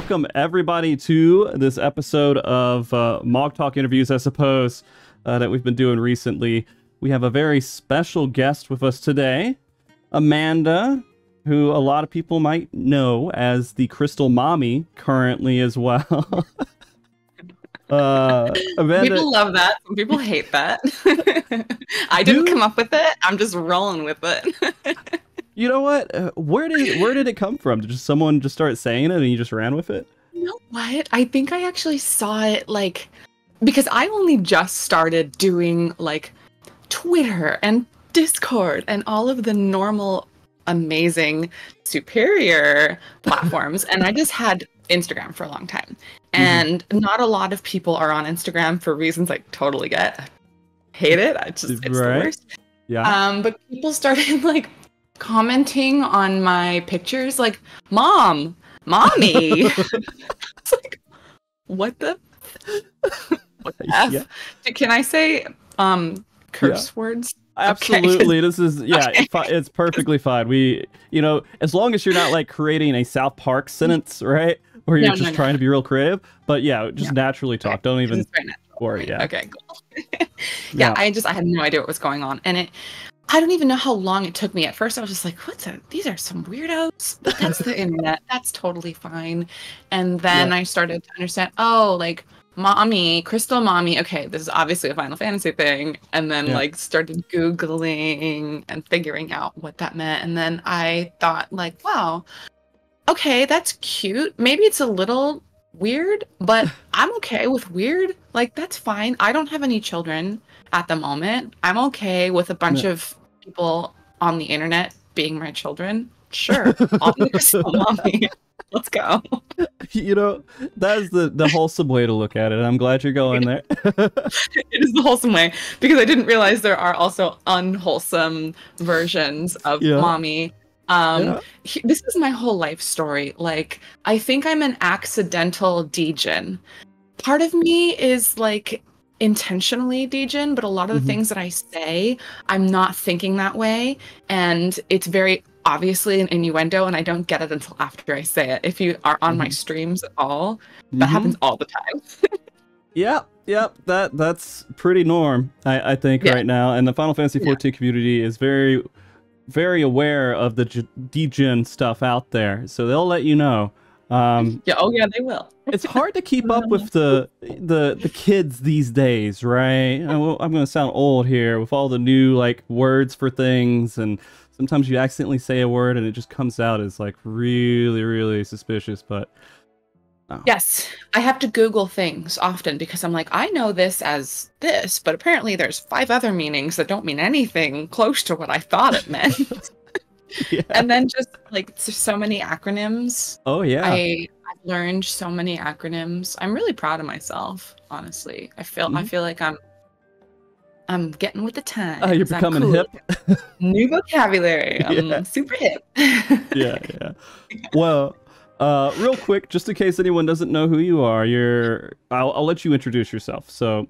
Welcome everybody to this episode of Mog Talk interviews, I suppose, that we've been doing recently. We have a very special guest with us today, Amanda, who a lot of people might know as the Crystal Mommy currently as well. Amanda, people love that. Some people hate that. I didn't come up with it. I'm just rolling with it. You know what? Where did it come from? Did someone just start saying it and you just ran with it? You know what? I think I actually saw it because I only just started doing Twitter and Discord and all of the normal, amazing, superior platforms, and I just had Instagram for a long time. And not a lot of people are on Instagram for reasons I totally get. I hate it. It's the worst. Yeah. But people started commenting on my pictures mommy. It's like, what the F? Yeah. Can I say curse words? Absolutely. Okay. This is it's perfectly fine. As long as you're not creating a South Park sentence, right? Or you're trying to be real creative. But just naturally talk. Don't even worry. Yeah. Okay, cool. I had no idea what was going on. And I don't even know how long it took me. At first, I was just like, these are some weirdos. But that's the internet. That's totally fine. And then I started to understand, mommy, Crystal Mommy. Okay, this is obviously a Final Fantasy thing. And then started Googling and figuring out what that meant. And then I thought wow, okay, that's cute. Maybe it's a little weird, but I'm okay with weird. That's fine. I don't have any children at the moment. I'm okay with a bunch of people on the internet being my children. Sure. I'll be Crystal Mommy. Let's go. That is the wholesome way to look at it. I'm glad you're going there. It is the wholesome way, because I didn't realize there are also unwholesome versions of mommy. This is my whole life story. I think I'm an accidental degen. Part of me is intentionally degen, but a lot of the things that I say, I'm not thinking that way, and it's very obviously an innuendo, and I don't get it until after I say it. If you are on my streams at all, that happens all the time. Yep, that's pretty norm, I think, right now. And the Final Fantasy XIV community is very, very aware of the degen stuff out there, so they'll let you know. They will. It's hard to keep up with the kids these days, right? I'm going to sound old here with all the new words for things, and sometimes you accidentally say a word and it just comes out as really, really suspicious. But yes, I have to Google things often because I'm I know this as this, but apparently there's 5 other meanings that don't mean anything close to what I thought it meant. And then just so many acronyms. Oh yeah. I've learned so many acronyms. I'm really proud of myself, honestly. I feel like I'm getting with the time. You're becoming hip. New vocabulary. I'm super hip. Yeah. Well, real quick, just in case anyone doesn't know who you are, I'll let you introduce yourself. So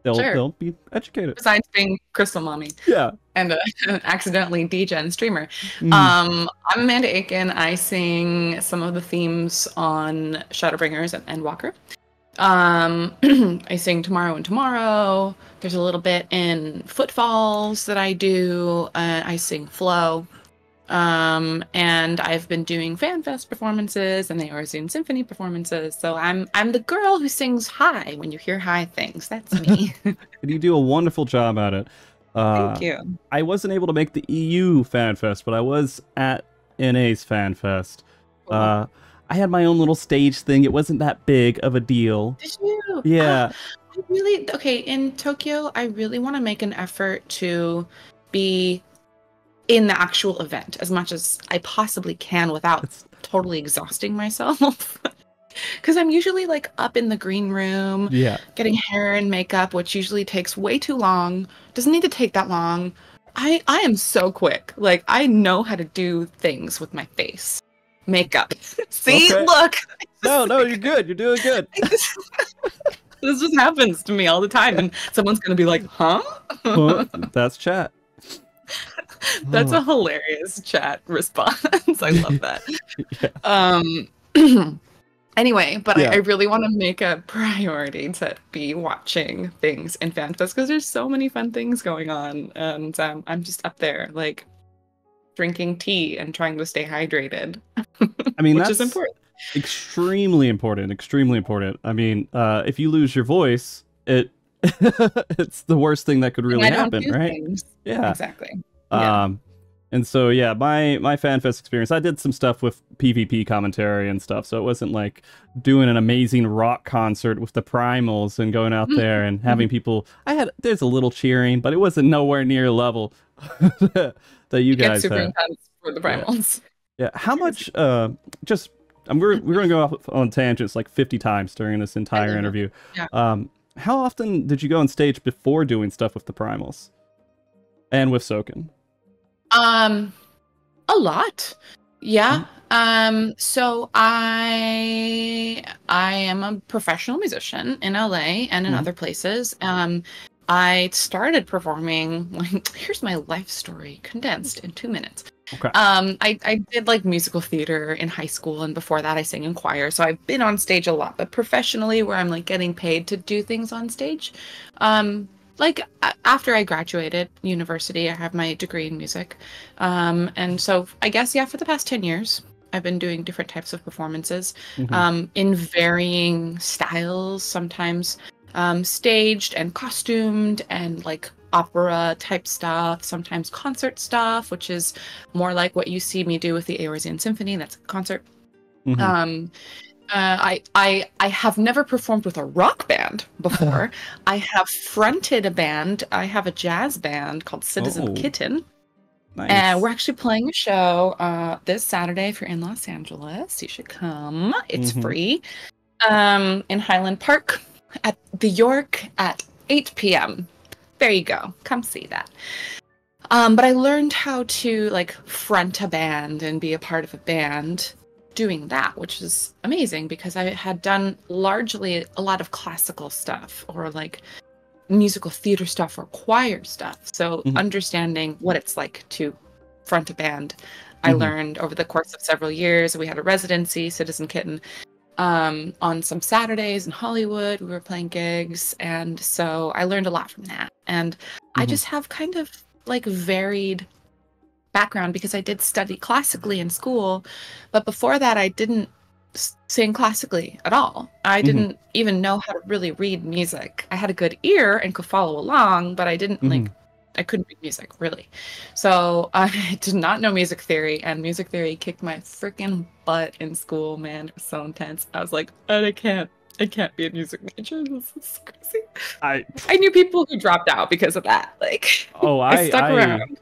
they'll be educated. Besides being Crystal Mommy. Yeah. And an accidentally degen streamer. I'm Amanda Aiken. I sing some of the themes on Shadowbringers and Endwalker. I sing Tomorrow and Tomorrow. There's a little bit in Footfalls that I do. I sing Flow. And I've been doing FanFest performances and the Eorzean Symphony performances. So I'm the girl who sings high when you hear high things. That's me. And you do a wonderful job at it. Thank you. I wasn't able to make the EU FanFest, but I was at NA's FanFest. Cool. I had my own little stage thing. It wasn't that big of a deal. Did you? Yeah. In Tokyo, I really want to make an effort to be in the actual event as much as I possibly can without totally exhausting myself. Because I'm usually like up in the green room, Yeah. getting hair and makeup, which usually takes way too long. Doesn't need to take that long. I am so quick. Like I know how to do things with my face. Makeup. See, Okay. look. No, you're good. You're doing good. This just happens to me all the time, and someone's gonna be like, "Huh?" Huh? That's chat. That's a hilarious chat response. I love that. Yeah. Anyway, but Yeah. I really want to make a priority to be watching things in FanFest because there's so many fun things going on, and I'm just up there like drinking tea and trying to stay hydrated. I mean, which that's is important. extremely important. Extremely important. I mean, if you lose your voice, it's the worst thing that could really happen, right? Things. Yeah. Exactly. Yeah. And so yeah, my FanFest experience, I did some stuff with PvP commentary and stuff, so it wasn't like doing an amazing rock concert with the Primals and going out there and having people. There's a little cheering, but it wasn't nowhere near level that you guys super had. intense for the Primals. Yeah. How much? Just we're gonna go off on tangents like 50 times during this entire interview. Yeah. How often did you go on stage before doing stuff with the Primals and with Soken? A lot. Yeah. So I am a professional musician in LA and in other places. I started performing, like, here's my life story condensed in 2 minutes. Okay. I did like musical theater in high school, and before that I sang in choir. So I've been on stage a lot, but professionally where I'm like getting paid to do things on stage. Like after I graduated university, I have my degree in music. And so I guess, yeah, for the past 10 years, I've been doing different types of performances in varying styles, sometimes staged and costumed and like opera type stuff, sometimes concert stuff, which is more like what you see me do with the Eorzean Symphony. That's a concert. I have never performed with a rock band before. I have fronted a band. I have a jazz band called Citizen Kitten. Nice. And we're actually playing a show this Saturday. If you're in Los Angeles, you should come. It's free. In Highland Park at the York at 8 p.m. There you go. Come see that. But I learned how to like front a band and be a part of a band doing that, which is amazing because I had done largely a lot of classical stuff or like musical theater stuff or choir stuff. So understanding what it's like to front a band, I learned over the course of several years. We had a residency, Citizen Kitten, on some Saturdays in Hollywood. We were playing gigs, and so I learned a lot from that. And I just have kind of like varied background because I did study classically in school, but before that I didn't sing classically at all. I didn't even know how to really read music. I had a good ear and could follow along, but I didn't like I couldn't read music really. So I did not know music theory, and music theory kicked my freaking butt in school, man. It was so intense. I was like, I can't be a music major. This is crazy. I knew people who dropped out because of that. Like, I stuck around.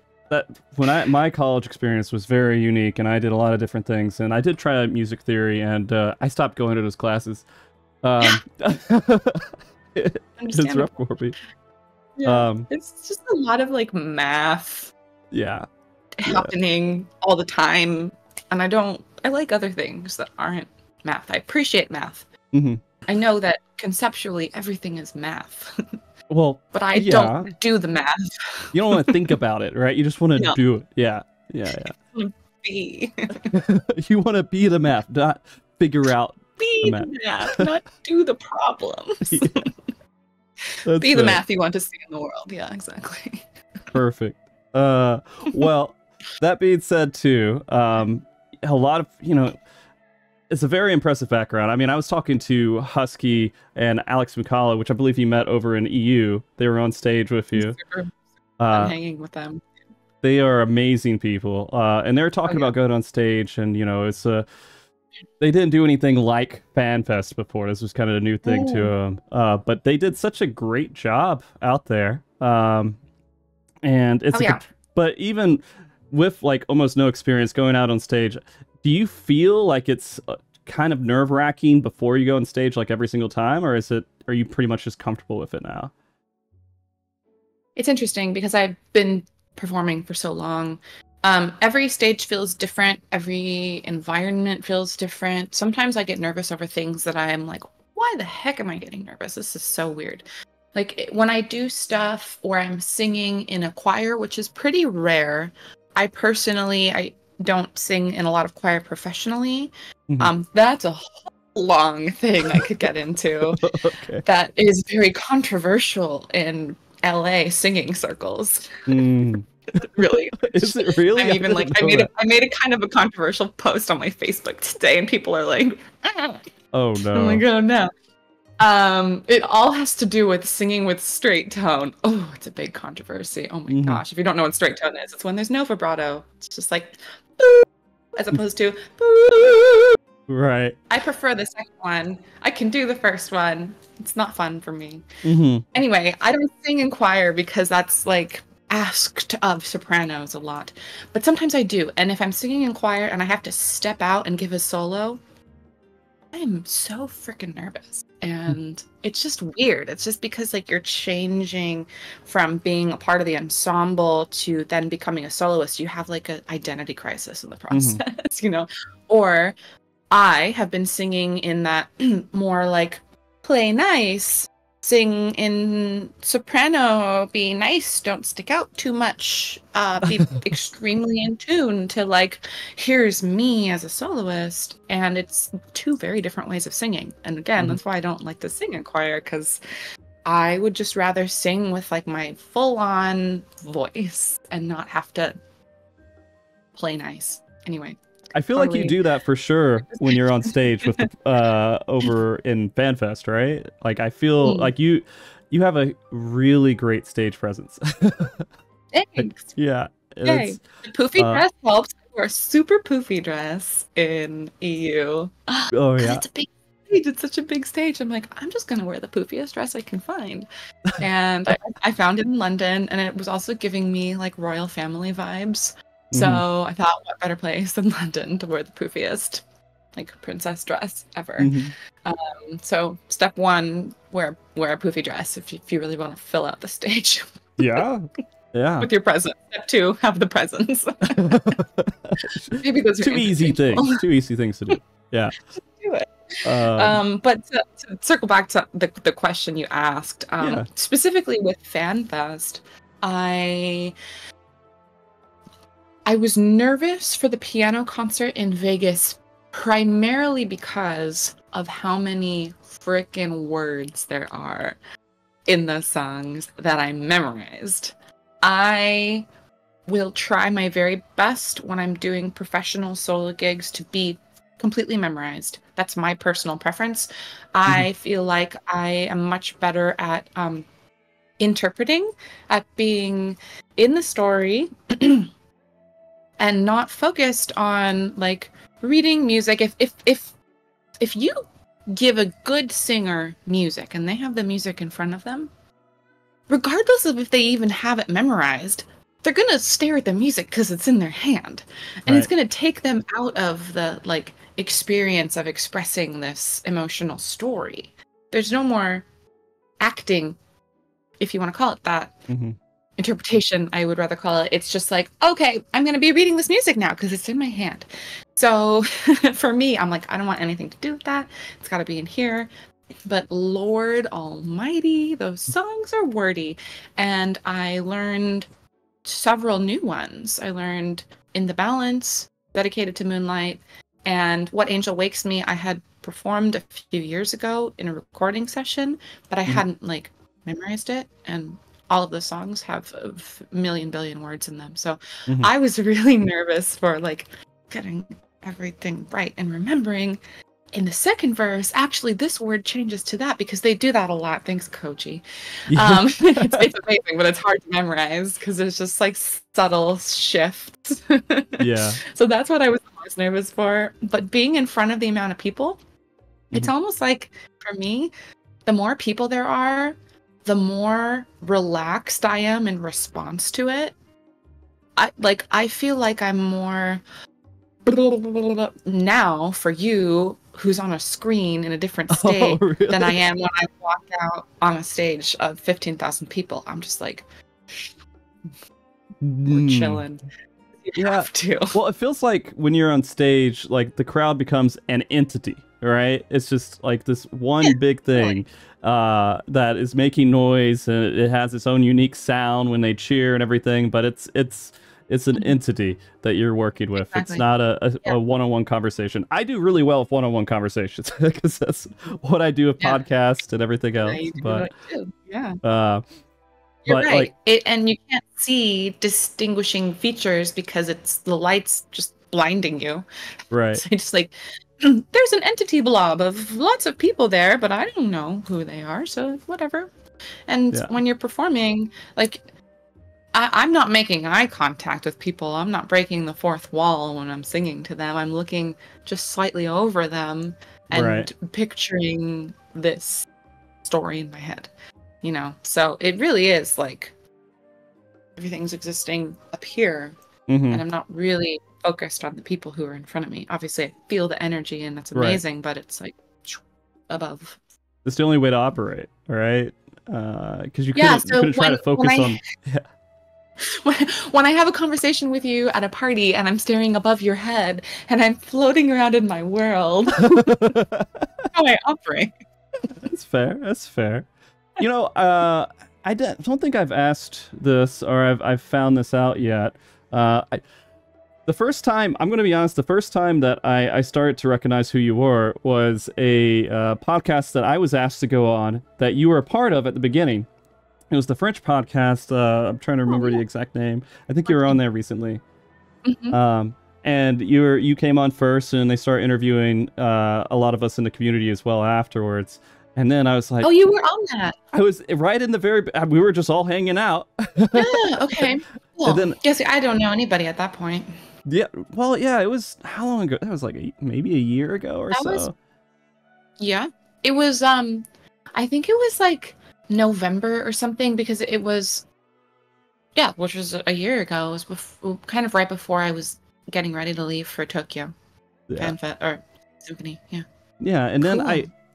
My college experience was very unique, and I did a lot of different things, and I did try out music theory, and I stopped going to those classes. It's rough for me. Yeah, it's just a lot of like math happening all the time, and I like other things that aren't math. I appreciate math. I know that conceptually everything is math. Well, but I don't do the math. You don't want to think about it, right? You just want to do it. Yeah. Be. You want to be the math, not figure out the math, not do the problems. Be the math you want to see in the world. Yeah, exactly. Perfect. Well, that being said, too, a lot of, it's a very impressive background. I mean, I was talking to Husky and Alex Mukala, which I believe you met over in EU. They were on stage with you. I'm hanging with them. They are amazing people. And they're talking about going on stage, and, it's they didn't do anything like FanFest before. This was kind of a new thing to them. But they did such a great job out there. And it's but even with like almost no experience going out on stage, do you feel like it's kind of nerve-wracking before you go on stage, like every single time, or are you pretty much just comfortable with it now? It's interesting because I've been performing for so long. Every stage feels different. Every environment feels different. Sometimes I get nervous over things that I'm like, why the heck am I getting nervous? This is so weird. Like when I do stuff where I'm singing in a choir, which is pretty rare. I don't sing in a lot of choir professionally. That's a whole long thing I could get into. Okay. That is very controversial in LA singing circles. Really? Is it really? I'm even like I made a kind of a controversial post on my Facebook today, and people are like, ah. Oh no. I'm like, oh no. It all has to do with singing with straight tone. Oh, it's a big controversy. Oh my gosh. If you don't know what straight tone is, it's when there's no vibrato. It's just like boo, as opposed to boo. Right. I prefer the second one. I can do the first one. It's not fun for me. Anyway, I don't sing in choir because that's like asked of sopranos a lot. But sometimes I do. And if I'm singing in choir and I have to step out and give a solo, I'm so freaking nervous. And it's just weird. It's just because like you're changing from being a part of the ensemble to then becoming a soloist. You have like an identity crisis in the process, you know? Or I have been singing in that more like play nice, sing in soprano, be nice, don't stick out too much, be extremely in tune to like, here's me as a soloist. And it's two very different ways of singing. And again, that's why I don't like to sing in choir, because I would just rather sing with like my full-on voice and not have to play nice. Anyway. I feel like you do that for sure when you're on stage with over in FanFest, right? Like I feel like you have a really great stage presence. Thanks. Yeah. The poofy dress helps. I wear a super poofy dress in EU. Oh yeah. It's a big stage. It's such a big stage. I'm like, I'm just gonna wear the poofiest dress I can find. And I found it in London, and it was also giving me like royal family vibes. So I thought, what better place than London to wear the poofiest, like princess dress ever. So step one, wear a poofy dress if you really want to fill out the stage. Yeah. With your presence. Step two, have the presence. Maybe those are two easy things to do. Yeah. Just do it. But to circle back to the question you asked, specifically with FanFest, I was nervous for the piano concert in Vegas primarily because of how many frickin' words there are in those songs that I memorized. I will try my very best when I'm doing professional solo gigs to be completely memorized. That's my personal preference. I feel like I am much better at interpreting, at being in the story, and not focused on like reading music. If you give a good singer music and they have the music in front of them, regardless of if they even have it memorized, they're gonna stare at the music because it's in their hand, and it's gonna take them out of the like experience of expressing this emotional story. There's no more acting, if you want to call it that. Interpretation, I would rather call it. It's just like, okay, I'm going to be reading this music now because it's in my hand. So for me, I'm like, I don't want anything to do with that. It's got to be in here. But Lord Almighty, those songs are wordy. And I learned several new ones. I learned In the Balance, dedicated to Moonlight, and What Angel Wakes Me, I had performed a few years ago in a recording session, but I hadn't like memorized it. And all of the songs have a million billion words in them. So I was really nervous for like getting everything right and remembering. In the second verse, actually, this word changes to that because they do that a lot. Thanks, Koji. It's amazing, but it's hard to memorize because it's just like subtle shifts. So that's what I was most nervous for. But being in front of the amount of people, it's almost like, for me, the more people there are, the more relaxed I am in response to it. I feel like I'm more now for you who's on a screen in a different Oh, state really? than I am when I walk out on a stage of 15,000 people. I'm just like, we're chilling. You Yeah. have to. Well, it feels like when you're on stage, like the crowd becomes an entity, right? It's just like this one big thing that is making noise, and it has its own unique sound when they cheer and everything. But it's an entity that you're working with. Exactly. It's not a one-on-one conversation. I do really well with one-on-one conversations because that's what I do with podcasts and everything else. But You're but, right. like, And you can't see distinguishing features because it's the light's just blinding you. right. So it's like, there's an entity blob of lots of people there, but I don't know who they are, so whatever. And when you're performing, like, I'm not making eye contact with people. I'm not breaking the fourth wall when I'm singing to them. I'm looking just slightly over them and picturing this story in my head. You know, so it really is like everything's existing up here, and I'm not really focused on the people who are in front of me. Obviously, I feel the energy, and that's amazing, but it's like above. It's the only way to operate, right? Because you couldn't try to focus on. When I have a conversation with you at a party and I'm staring above your head and I'm floating around in my world, how I operate. That's fair. That's fair. You know, I don't think I've asked this or I've found this out yet. The first time, I'm going to be honest, the first time that I started to recognize who you were was a podcast that I was asked to go on that you were a part of at the beginning. It was the French podcast. I'm trying to remember the exact name. I think you were on there recently. And you came on first, and they started interviewing a lot of us in the community as well afterwards. And then I was like, oh, you were on that. I was right in the very, we were just all hanging out. Yeah, okay. Cool. And then, yes, I don't know anybody at that point. Yeah, well, yeah, it was, how long ago? That was like maybe a year ago or so. Yeah. It was, I think it was like November or something, because it was, which was a year ago. It was kind of right before I was getting ready to leave for Tokyo. Symphony, Yeah, and then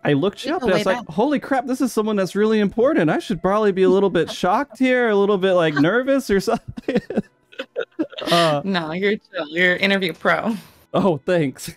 I looked you up and I was like, holy crap, this is someone that's really important. I should probably be a little bit shocked here, a little bit like nervous or something. No, you're chill. You're interview pro. Oh, thanks.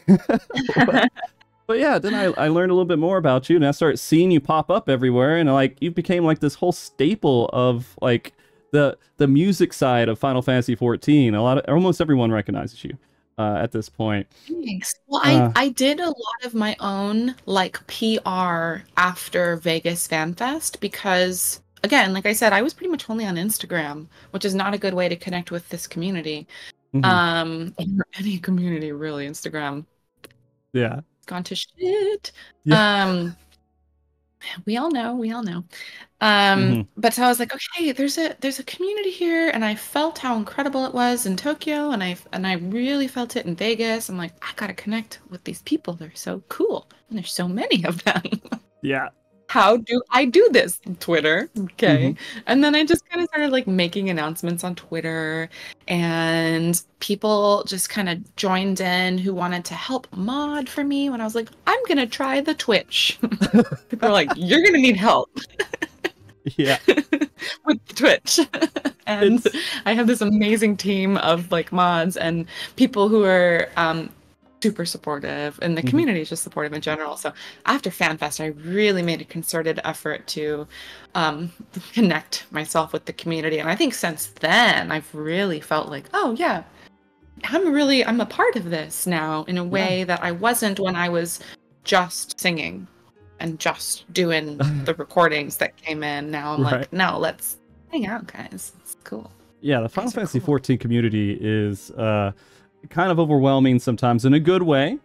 But yeah, then I learned a little bit more about you, and I started seeing you pop up everywhere, and like you became like this whole staple of like the music side of Final Fantasy XIV. Almost everyone recognizes you at this point. Thanks. Well, I did a lot of my own like PR after Vegas Fan Fest because, again, like I said, I was pretty much only on Instagram, which is not a good way to connect with this community. Or any community, really. Instagram. Yeah. Gone to shit. We all know. But so I was like, okay, there's a community here, and I felt how incredible it was in Tokyo, and I really felt it in Vegas. I'm like, I gotta connect with these people. They're so cool, and there's so many of them. Yeah. How do I do this? Twitter. Okay. And then I just kind of started like making announcements on Twitter, and people just kind of joined in who wanted to help mod for me when I was like, I'm going to try the Twitch. People are like, you're going to need help. Yeah. With Twitch. And I have this amazing team of like mods and people who are super supportive, and the community is just supportive in general. So after FanFest, I really made a concerted effort to connect myself with the community. And I think since then, I've really felt like, oh yeah, I'm a part of this now in a way that I wasn't when I was just singing and just doing the recordings that came in. Now I'm like, no, let's hang out, guys. It's cool. Yeah, the Final Fantasy XIV community is kind of overwhelming sometimes in a good way,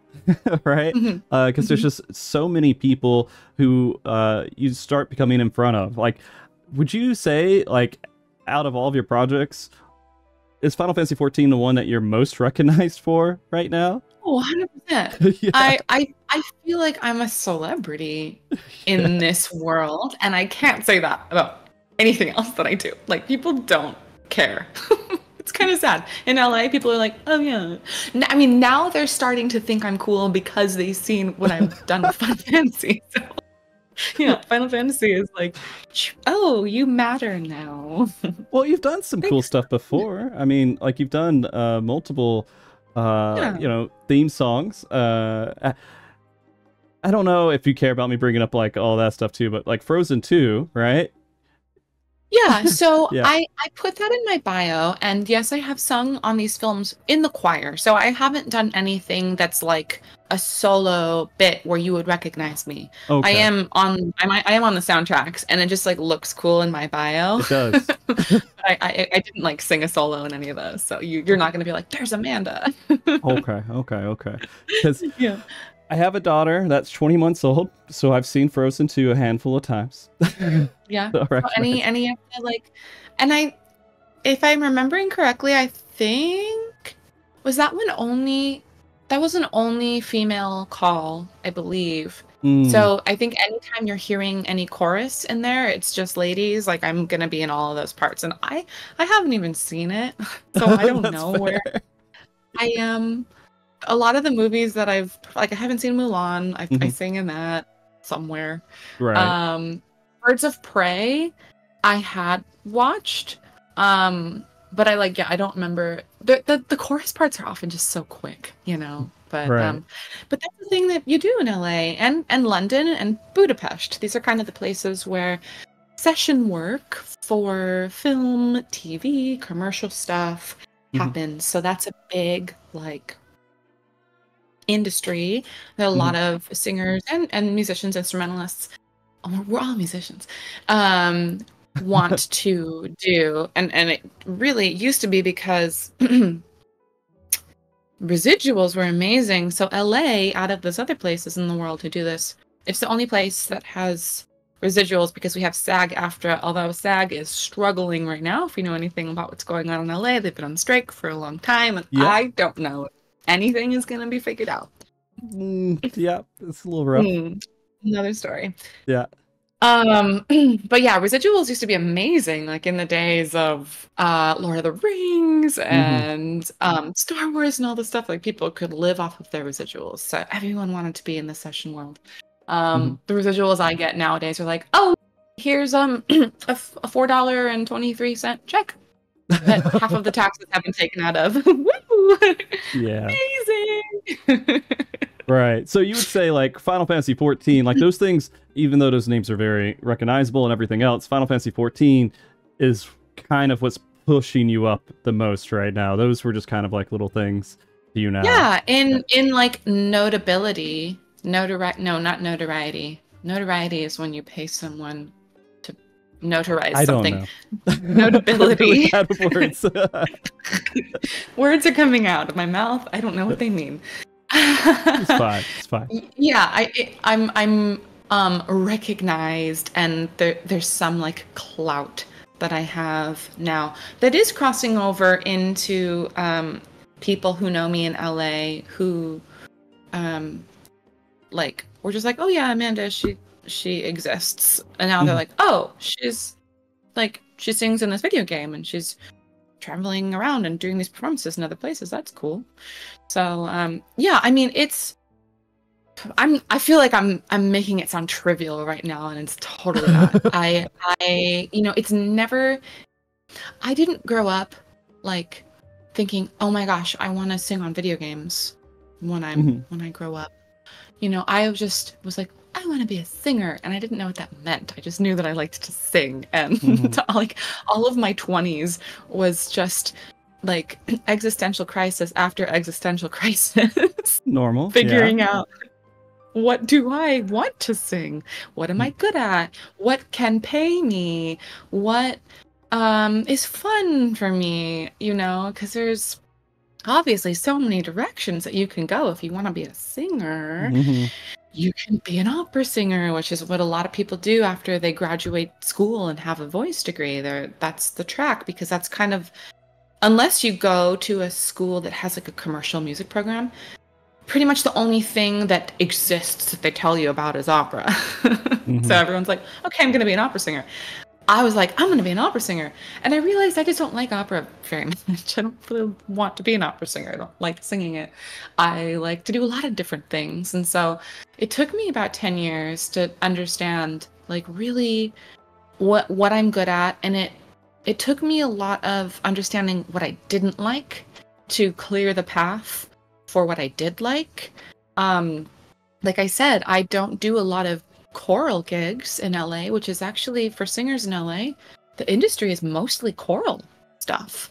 right? Because there's just so many people who you start becoming in front of. Like, would you say, like, out of all of your projects, is Final Fantasy XIV the one that you're most recognized for right now? Oh, 100%. Yeah. I feel like I'm a celebrity in this world, and I can't say that about anything else that I do. Like, people don't care. It's kind of sad. In LA, people are like, oh yeah. I mean, now they're starting to think I'm cool because they've seen what I've done with Final Fantasy. So, yeah, Final Fantasy is like, oh, you matter now. Well, you've done some cool stuff before. I mean, like you've done multiple, theme songs. I don't know if you care about me bringing up like all that stuff too, but like Frozen 2, right? Yeah, so Yeah. I put that in my bio, and yes, I have sung on these films in the choir. So I haven't done anything that's like a solo bit where you would recognize me. Okay. I am on the soundtracks, and it just like looks cool in my bio. It does. I didn't like sing a solo in any of those, so you're not gonna be like, there's Amanda. Okay. Because Yeah. I have a daughter that's 20 months old, so I've seen Frozen 2 a handful of times. Yeah. So So any of the like, and if I'm remembering correctly, I think that was an only female call, I believe. So I think anytime you're hearing any chorus in there, it's just ladies. Like I'm gonna be in all of those parts, and I haven't even seen it, so I don't know where I am. A lot of the movies that I haven't seen Mulan. I sing in that somewhere. Right. Birds of Prey, I had watched, but I don't remember. The chorus parts are often just so quick, But Right. but that's the thing that you do in LA and London and Budapest. These are kind of the places where session work for film, TV, commercial stuff happens. So that's a big industry that a lot of singers and musicians, instrumentalists, we're all musicians, want to do. And it really used to be because residuals were amazing. So LA, out of those other places in the world who do this, it's the only place that has residuals because we have SAG-AFTRA, although SAG is struggling right now. If you know anything about what's going on in LA, they've been on strike for a long time, and I don't know anything is going to be figured out. Yeah, it's a little rough. Another story. Yeah. But yeah, residuals used to be amazing, like in the days of Lord of the Rings and Star Wars and all this stuff. Like people could live off of their residuals, so everyone wanted to be in the session world. The residuals I get nowadays are like, oh, here's a $4.23 check that half of the taxes have been taken out of. Woo! Yeah. Amazing. Right. So you would say like Final Fantasy 14, like those things, even though those names are very recognizable and everything else, Final Fantasy 14 is kind of what's pushing you up the most right now. Those were just kind of like little things to you now. Yeah, in like notability. No, not notoriety. Notoriety is when you pay someone to notarize something. I don't know. Notability. Words. Words are coming out of my mouth. I don't know what they mean. It's fine. Yeah, I'm recognized, and there's some like clout that I have now that is crossing over into people who know me in LA who we're just like, oh yeah, Amanda, she exists, and now they're like, oh, she sings in this video game and she's traveling around and doing these performances in other places. That's cool. So yeah, I mean, I feel like I'm making it sound trivial right now, and it's totally not. I it's never. I didn't grow up like thinking, oh my gosh, I want to sing on video games when I grow up. I just was like, I want to be a singer, and I didn't know what that meant. I just knew that I liked to sing, and like all of my 20s was just like existential crisis after existential crisis. Normal. Figuring out, what do I want to sing? What am I good at? What can pay me? What is fun for me? Because there's obviously so many directions that you can go if you want to be a singer. You can be an opera singer, which is what a lot of people do after they graduate school and have a voice degree. That's the track, because that's kind of, unless you go to a school that has like a commercial music program, pretty much the only thing that exists that they tell you about is opera. So everyone's like, okay, I'm going to be an opera singer. I was like, I'm going to be an opera singer. And I realized I just don't like opera very much. I don't really want to be an opera singer. I don't like singing it. I like to do a lot of different things. And so it took me about 10 years to understand like really what I'm good at. And it took me a lot of understanding what I didn't like to clear the path for what I did like. Like I said, I don't do a lot of choral gigs in LA, which is actually for singers in LA, the industry is mostly choral stuff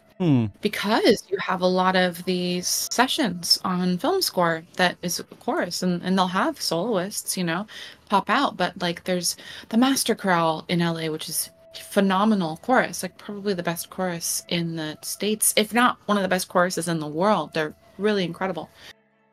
because you have a lot of these sessions on film score that is a chorus and they'll have soloists, you know, pop out. But like there's the Master Chorale in LA, which is phenomenal chorus, like probably the best chorus in the States, if not one of the best choruses in the world. They're really incredible.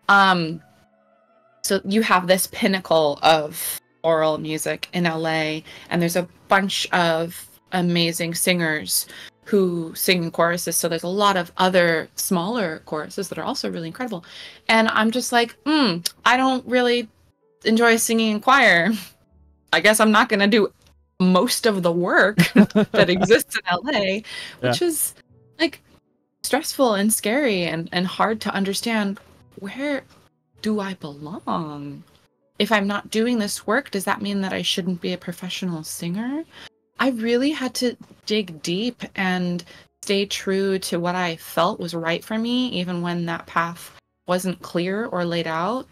So you have this pinnacle of choral music in LA, and there's a bunch of amazing singers who sing in choruses. So there's a lot of other smaller choruses that are also really incredible. And I'm just like, I don't really enjoy singing in choir. I guess I'm not going to do most of the work that exists in LA, which is like stressful and scary and hard to understand. Where do I belong? If I'm not doing this work, does that mean that I shouldn't be a professional singer? I really had to dig deep and stay true to what I felt was right for me, even when that path wasn't clear or laid out,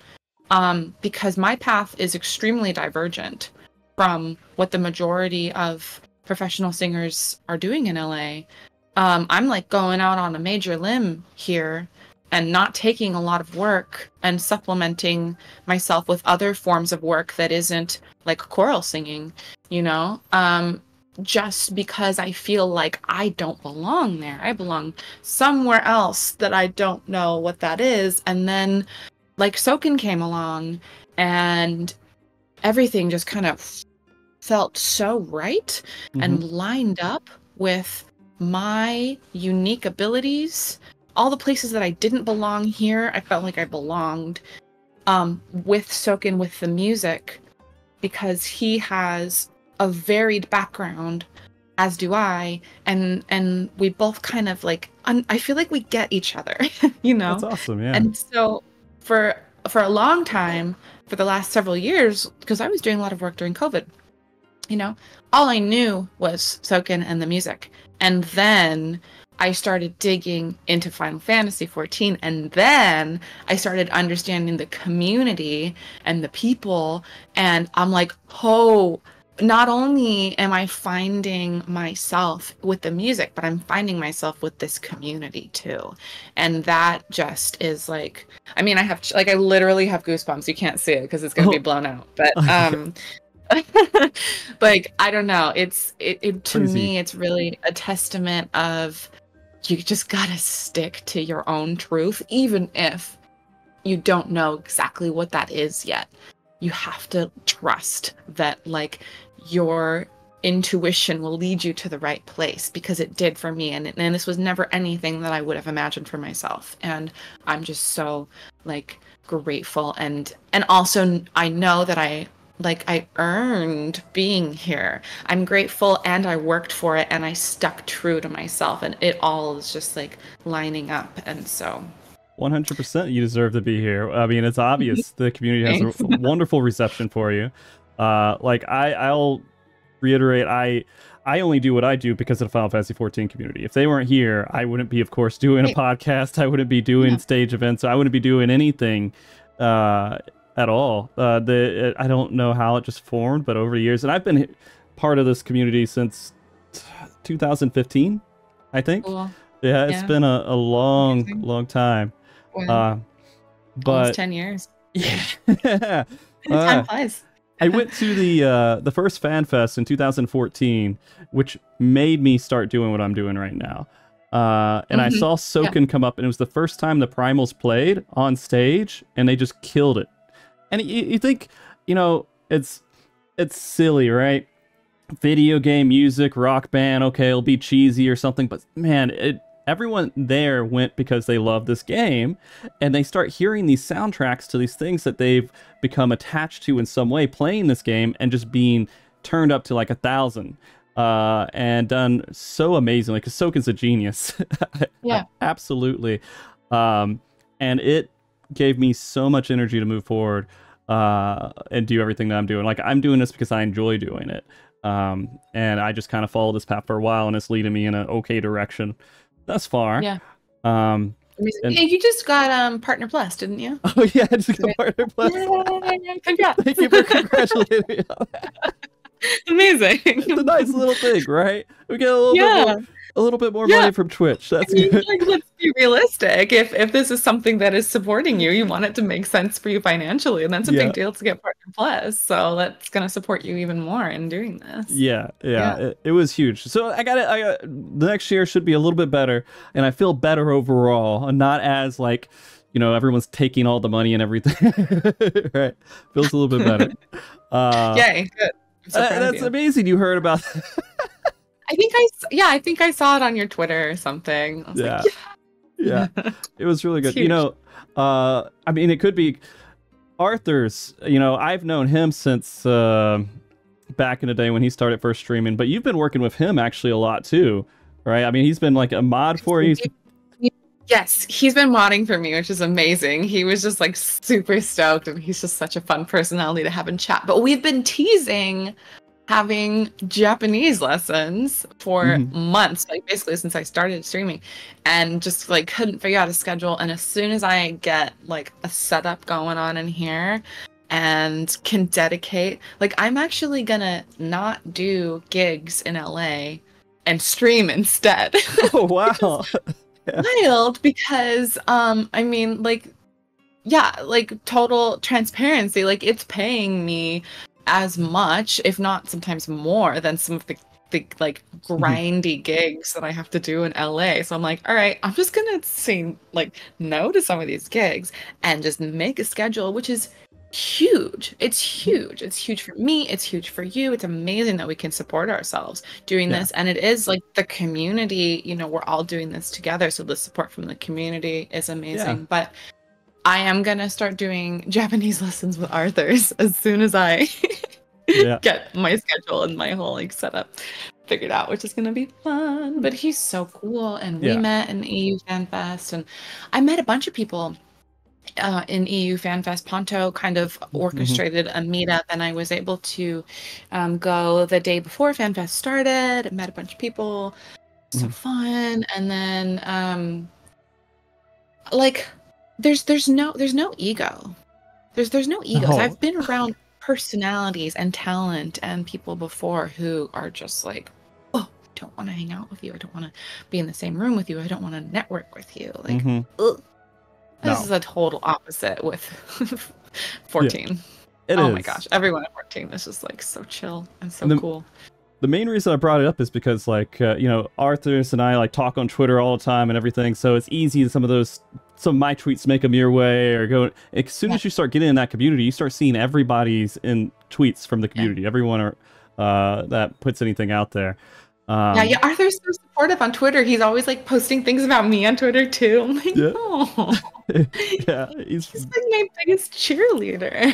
because my path is extremely divergent from what the majority of professional singers are doing in LA. I'm like going out on a major limb here and not taking a lot of work and supplementing myself with other forms of work that isn't like choral singing, you know, just because I feel like I don't belong there. I belong somewhere else that I don't know what that is. And then like Soken came along and everything just kind of felt so right and lined up with my unique abilities. All the places that I didn't belong here, I felt like I belonged with Soken, with the music, because he has a varied background, as do I, and we both kind of like, I feel like we get each other, you know? That's awesome, yeah. And so for a long time, for the last several years, because I was doing a lot of work during COVID, you know, all I knew was Soken and the music. And then I started digging into Final Fantasy XIV, and then I started understanding the community and the people, and I'm like, oh, not only am I finding myself with the music, but I'm finding myself with this community too. And that just is like, I mean, I literally have goosebumps. You can't see it because it's going to be blown out. But like, I don't know. It to me, it's really a testament of you just gotta stick to your own truth, even if you don't know exactly what that is yet. You have to trust that like your intuition will lead you to the right place, because it did for me, and this was never anything that I would have imagined for myself. And I'm just so like grateful, and also I know that I earned being here. I'm grateful, and I worked for it, and I stuck true to myself, and it all is just like lining up. And so 100% you deserve to be here. I mean, it's obvious the community has a wonderful reception for you. Like I'll reiterate, I only do what I do because of the Final Fantasy XIV community. If they weren't here, I wouldn't be, of course, doing a podcast. I wouldn't be doing stage events. I wouldn't be doing anything at all. I don't know how it just formed, but over the years, and I've been part of this community since 2015, I think. Cool. Yeah, it's been a long time. Wow. But almost 10 years. Yeah. Time flies. I went to the first Fan Fest in 2014, which made me start doing what I'm doing right now. And I saw Soken come up, and it was the first time the Primals played on stage, and they just killed it. And you think, you know, it's silly, right? Video game music, rock band, okay, it'll be cheesy or something, but man, everyone there went because they love this game, and they start hearing these soundtracks to these things that they've become attached to in some way, playing this game and just being turned up to like 1,000. and done so amazingly, because Soken's a genius. Yeah. Absolutely. And it gave me so much energy to move forward and do everything that I'm doing. Like, I'm doing this because I enjoy doing it. And I just kind of followed this path for a while, and it's leading me in an okay direction thus far. Yeah. And you just got Partner Plus, didn't you? Oh yeah, I just got Partner Plus. Yeah, congrats. Thank you for congratulating me on that. Amazing. It's a nice little thing, right? We get a little bit more money from Twitch. That's good. Like, let's be realistic. If this is something that is supporting you, you want it to make sense for you finatically, and that's a big deal to get Partner Plus. So that's gonna support you even more in doing this. Yeah. It was huge. So I got it. The next year should be a little bit better, and I feel better overall, and not as like, everyone's taking all the money and everything. Right? Feels a little bit better. Yay! Good. That's amazing. You heard about that. I think I saw it on your Twitter or something. I was like, yeah. It was really good. I mean, it could be Arthur's. I've known him since back in the day when he started first streaming, but you've been working with him actually a lot too, right? I mean, he's been like a mod for you. Yes, he's been modding for me, which is amazing. He was just like super stoked, and he's just such a fun personality to have in chat. But we've been teasing having Japanese lessons for months, like basically since I started streaming, and just like couldn't figure out a schedule. And as soon as I get like a setup going on in here and can dedicate, like, I'm actually gonna not do gigs in LA and stream instead. Oh wow. Wild, because I mean, like, yeah, like, total transparency, like, it's paying me as much, if not sometimes more, than some of the like grindy gigs that I have to do in LA. So I'm like, all right, I'm just gonna say like no to some of these gigs and just make a schedule, which is huge. It's huge. It's huge for me. It's huge for you. It's amazing that we can support ourselves doing this. And it is like the community, we're all doing this together. So the support from the community is amazing. But I am going to start doing Japanese lessons with Arthur's as soon as I get my schedule and my whole like setup figured out, which is going to be fun. But he's so cool. And we met in EU Fan Fest, and I met a bunch of people in EU Fan Fest. Ponto kind of orchestrated a meetup, and I was able to go the day before Fan Fest started. I met a bunch of people. So fun. And then like there's no ego. There's no egos. I've been around personalities and talent and people before who are just like, oh, I don't want to hang out with you. I don't want to be in the same room with you. I don't want to network with you. Like, ugh. This is a total opposite with 14. Oh my gosh, everyone at 14 is just like so chill and so cool. The main reason I brought it up is because like Arthur's and I like talk on Twitter all the time and everything, so it's easy some of my tweets make them your way or go. As soon as you start getting in that community, you start seeing everybody's in tweets from the community. Everyone that puts anything out there. Arthur's so supportive on Twitter. He's always like posting things about me on Twitter too. I'm like, oh, he's like my biggest cheerleader.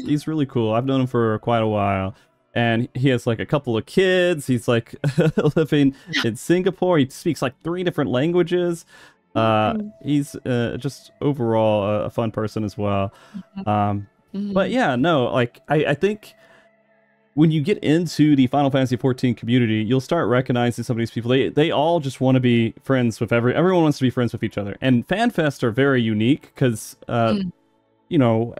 He's really cool. I've known him for quite a while, and he has like a couple of kids. He's like living in Singapore. He speaks like 3 different languages. He's just overall a fun person as well. But yeah, no, like I think when you get into the Final Fantasy XIV community, you'll start recognizing some of these people. They all just want to be friends with everyone wants to be friends with each other. And FanFests are very unique because,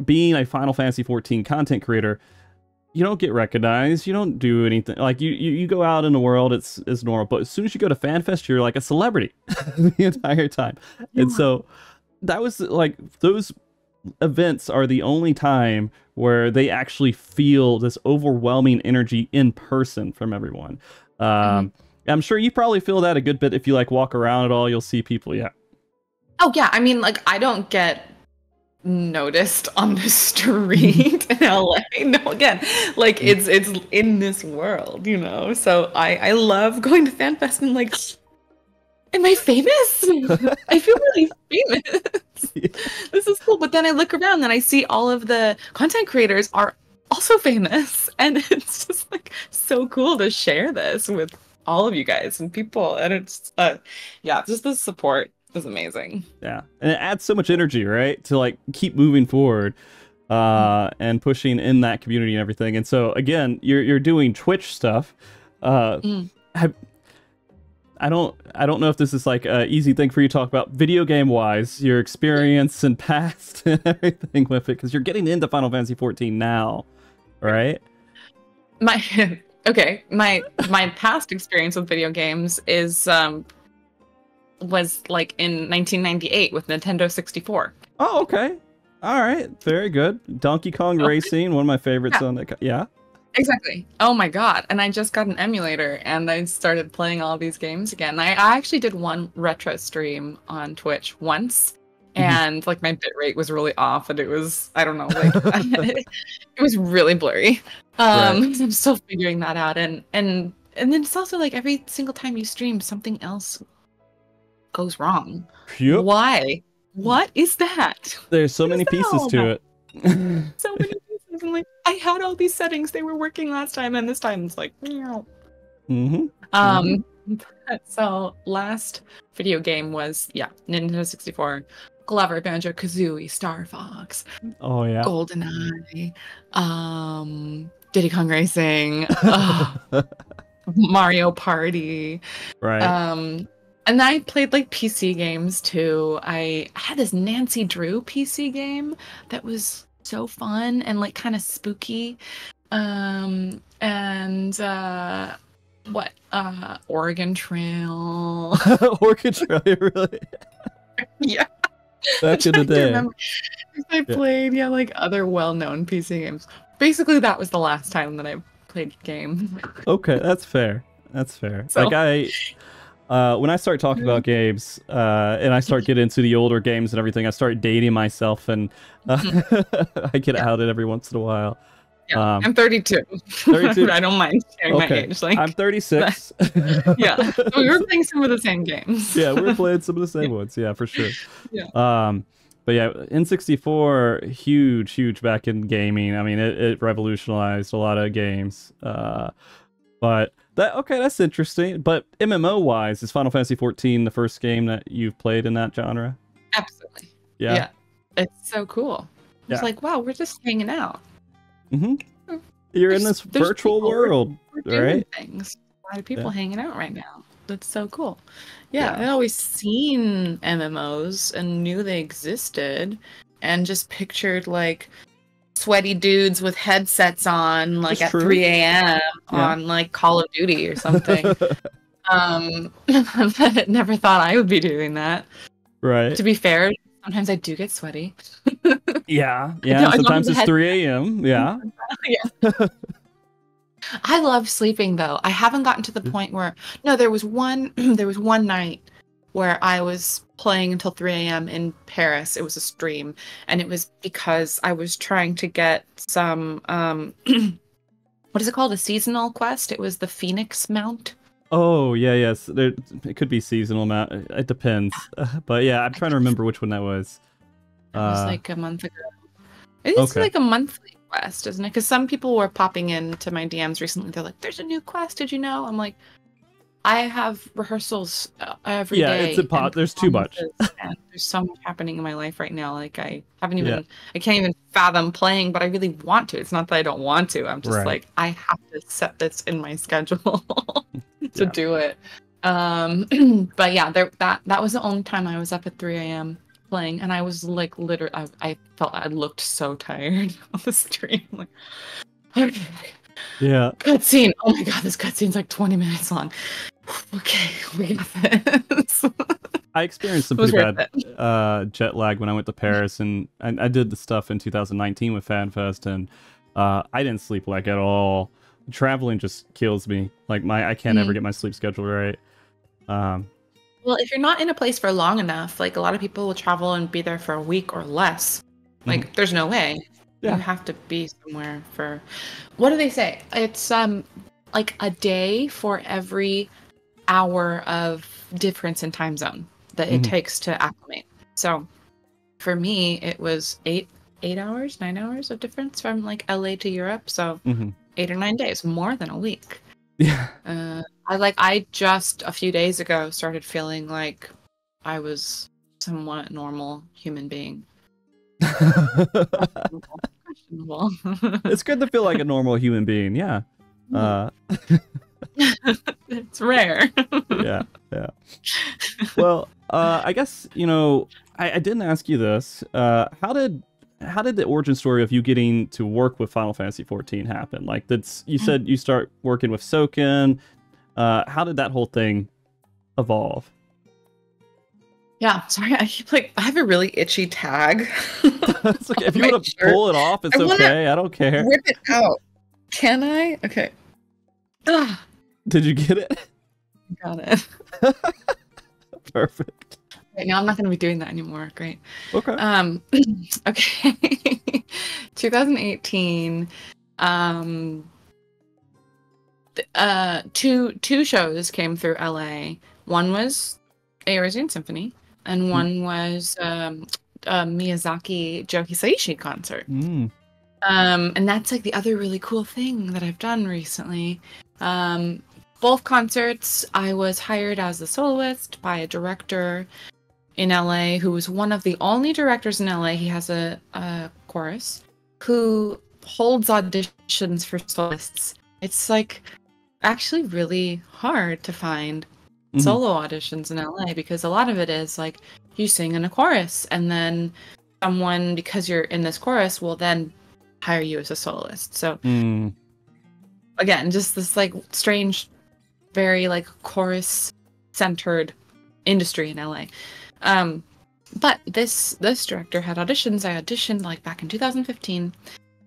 being a Final Fantasy XIV content creator, you don't get recognized. You don't do anything. Like you go out in the world, it's normal. But as soon as you go to FanFest, you're like a celebrity the entire time. And so that was like those events are the only time where they actually feel this overwhelming energy in person from everyone. I'm sure you probably feel that a good bit if you like walk around at all. You'll see people. Oh yeah, I mean, like, I don't get noticed on the street in LA. No, again, like it's in this world, so I love going to FanFest and like, am I famous? I feel really famous. This is cool. But then I look around and I see all of the content creators are also famous, and it's just like so cool to share this with all of you guys and people, and it's yeah, just the support is amazing. Yeah, and it adds so much energy, right, to like keep moving forward and pushing in that community and everything. And so again, you're doing Twitch stuff. I don't know if this is like an easy thing for you to talk about video game wise, your experience and past and everything with it, because you're getting into Final Fantasy 14 now, right? My past experience with video games is was like in 1998 with Nintendo 64. Oh, okay. All right. Very good. Donkey Kong Racing, one of my favorites on that. Yeah. Exactly. Oh my god. And I just got an emulator and I started playing all these games again. I actually did one retro stream on Twitch once, and like my bitrate was really off, and it was, I don't know, like it was really blurry. I'm still figuring that out, and then it's also like every single time you stream something else goes wrong. Yep. Why? What is that? There's so many pieces to it. So many pieces. I'm like, I had all these settings, they were working last time, and this time it's like, so last video game was Nintendo 64, Glover, Banjo-Kazooie, Star Fox, oh yeah, GoldenEye, Diddy Kong Racing, Mario Party, right. And I played like PC games too. I had this Nancy Drew PC game that was so fun and like kind of spooky. Oregon Trail. Oregon Trail, really? Yeah. Back in the day. I played like other well-known PC games. Basically, that was the last time that I played a game. Okay, that's fair. That's fair. So, like when I start talking about games and I start getting into the older games and everything, I start dating myself, and I get outed every once in a while. Yeah, I'm 32. 32? I don't mind sharing my age. Like, I'm 36. Yeah, so we were playing some of the same games. Yeah, we were playing some of the same ones. Yeah, for sure. Yeah. But yeah, N64, huge back in gaming. I mean, it revolutionized a lot of games. But that's interesting. But MMO wise, is Final Fantasy 14 the first game that you've played in that genre? Absolutely. Yeah. It's so cool. It's like, wow, we're just hanging out. You're in this virtual world, right? Things. A lot of people hanging out right now. That's so cool. Yeah, I'd always seen MMOs and knew they existed, and just pictured like sweaty dudes with headsets on, like at 3 a.m. on like Call of Duty or something. But never thought I would be doing that. Right. To be fair, sometimes I do get sweaty. Yeah. Sometimes it's 3 a.m. Yeah. I love sleeping though. I haven't gotten to the point where there was one night where I was playing until 3 a.m. in Paris. It was a stream, and it was because I was trying to get some what is it called? A seasonal quest. It was the Phoenix Mount. Oh yes. It could be seasonal mount. It depends. But yeah, I'm trying to remember which one that was. It was like a month ago. It's like a monthly quest, isn't it? Because some people were popping into my DMs recently. They're like, "There's a new quest. Did you know?" I'm like, I have rehearsals every day. Yeah, there's too much. And there's so much happening in my life right now. Like I can't even fathom playing, but I really want to. It's not that I don't want to. I'm just like, I have to set this in my schedule to do it. But yeah, that was the only time I was up at 3 a.m. playing, and I was like, literally, I felt I looked so tired on the stream. Like, okay. Yeah. Cutscene. Oh my god, this cutscene's like 20 minutes long. Okay, we got this. I experienced some pretty bad jet lag when I went to Paris, and I did the stuff in 2019 with FanFest, and I didn't sleep like at all. Traveling just kills me. Like I can't ever get my sleep schedule right. Well, if you're not in a place for long enough, like a lot of people will travel and be there for a week or less. Like there's no way. Yeah. You have to be somewhere for, what do they say? It's like a day for every hour of difference in time zone that it takes to acclimate. So for me, it was 8 8 hours, 9 hours of difference from like LA to Europe. So 8 or 9 days, more than a week. Yeah. I just a few days ago started feeling like I was somewhat normal human being. Questionable. It's good to feel like a normal human being. Yeah. It's rare. Yeah. Well, I guess, I didn't ask you this. How did the origin story of you getting to work with Final Fantasy XIV happen? Like, you said you start working with Soken. How did that whole thing evolve? Yeah, sorry, I have a really itchy tag. It's okay. If you want to pull it off, it's okay. I don't care. Rip it out. Can I? Okay. Ugh. Did you get it? Got it. Perfect. Right, now I'm not going to be doing that anymore. Great. Okay. Okay. 2018. Two shows came through LA. One was Eorzean Symphony, and one was Miyazaki Joe Hisaishi concert. And that's like the other really cool thing that I've done recently. Both concerts, I was hired as a soloist by a director in LA who was one of the only directors in LA. He has a chorus who holds auditions for soloists. It's like actually really hard to find solo auditions in LA because a lot of it is like you sing in a chorus and then someone, because you're in this chorus, will then hire you as a soloist. So again, just this like strange, very like chorus centered industry in LA. But this director had auditions. I auditioned like back in 2015,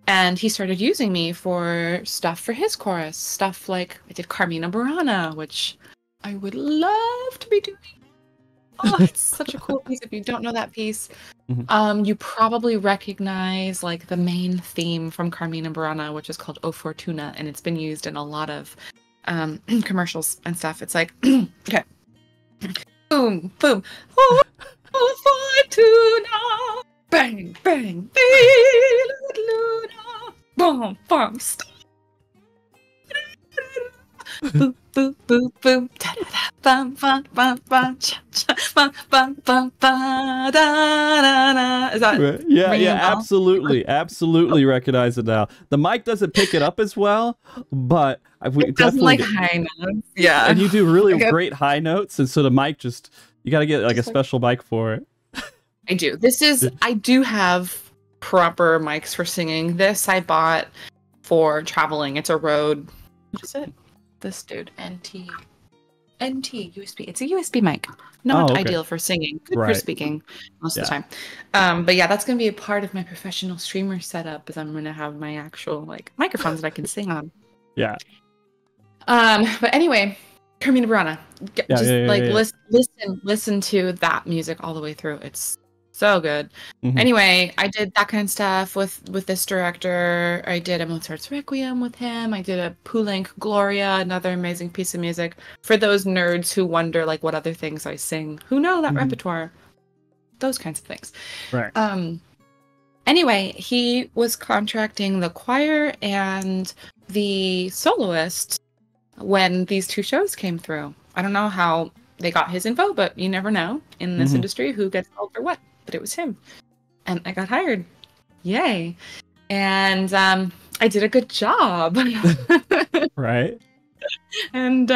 and he started using me for stuff for his chorus. Stuff like I did Carmina Burana, which I would love to be doing. Oh, it's such a cool piece. If you don't know that piece, you probably recognize like the main theme from Carmina Burana, which is called O Fortuna, and it's been used in a lot of commercials and stuff. It's like, okay, boom, boom, oh, Fortuna, bang, bang, Luna, boom, boom, stop. Boop, boop, boop, boop, da da da, bum, bum, bum, bum, cha cha, bum, bum, bum, ba, da da da. Is that right? Yeah, absolutely recognize it now. The mic doesn't pick it up as well, but it doesn't like high notes. Yeah, and you do really great high notes, and so the mic you got to get like a special mic for it. I do. I do have proper mics for singing. This I bought for traveling. It's a Rode. What is it? This dude, NT USB. It's a USB mic. Not ideal for singing. Good for speaking most of the time. But yeah, that's gonna be a part of my professional streamer setup. Is I'm gonna have my actual like microphones that I can sing on. Yeah. But anyway, Carmina Burana. Listen to that music all the way through. It's so good. Anyway, I did that kind of stuff with this director. I did a Mozart's Requiem with him. I did a Poulenc Gloria, another amazing piece of music. For those nerds who wonder like what other things I sing, who know that repertoire, those kinds of things. Right. Anyway, he was contracting the choir and the soloist when these two shows came through. I don't know how they got his info, but you never know in this industry who gets called for what. But it was him, and I got hired. Yay. And I did a good job. Right. And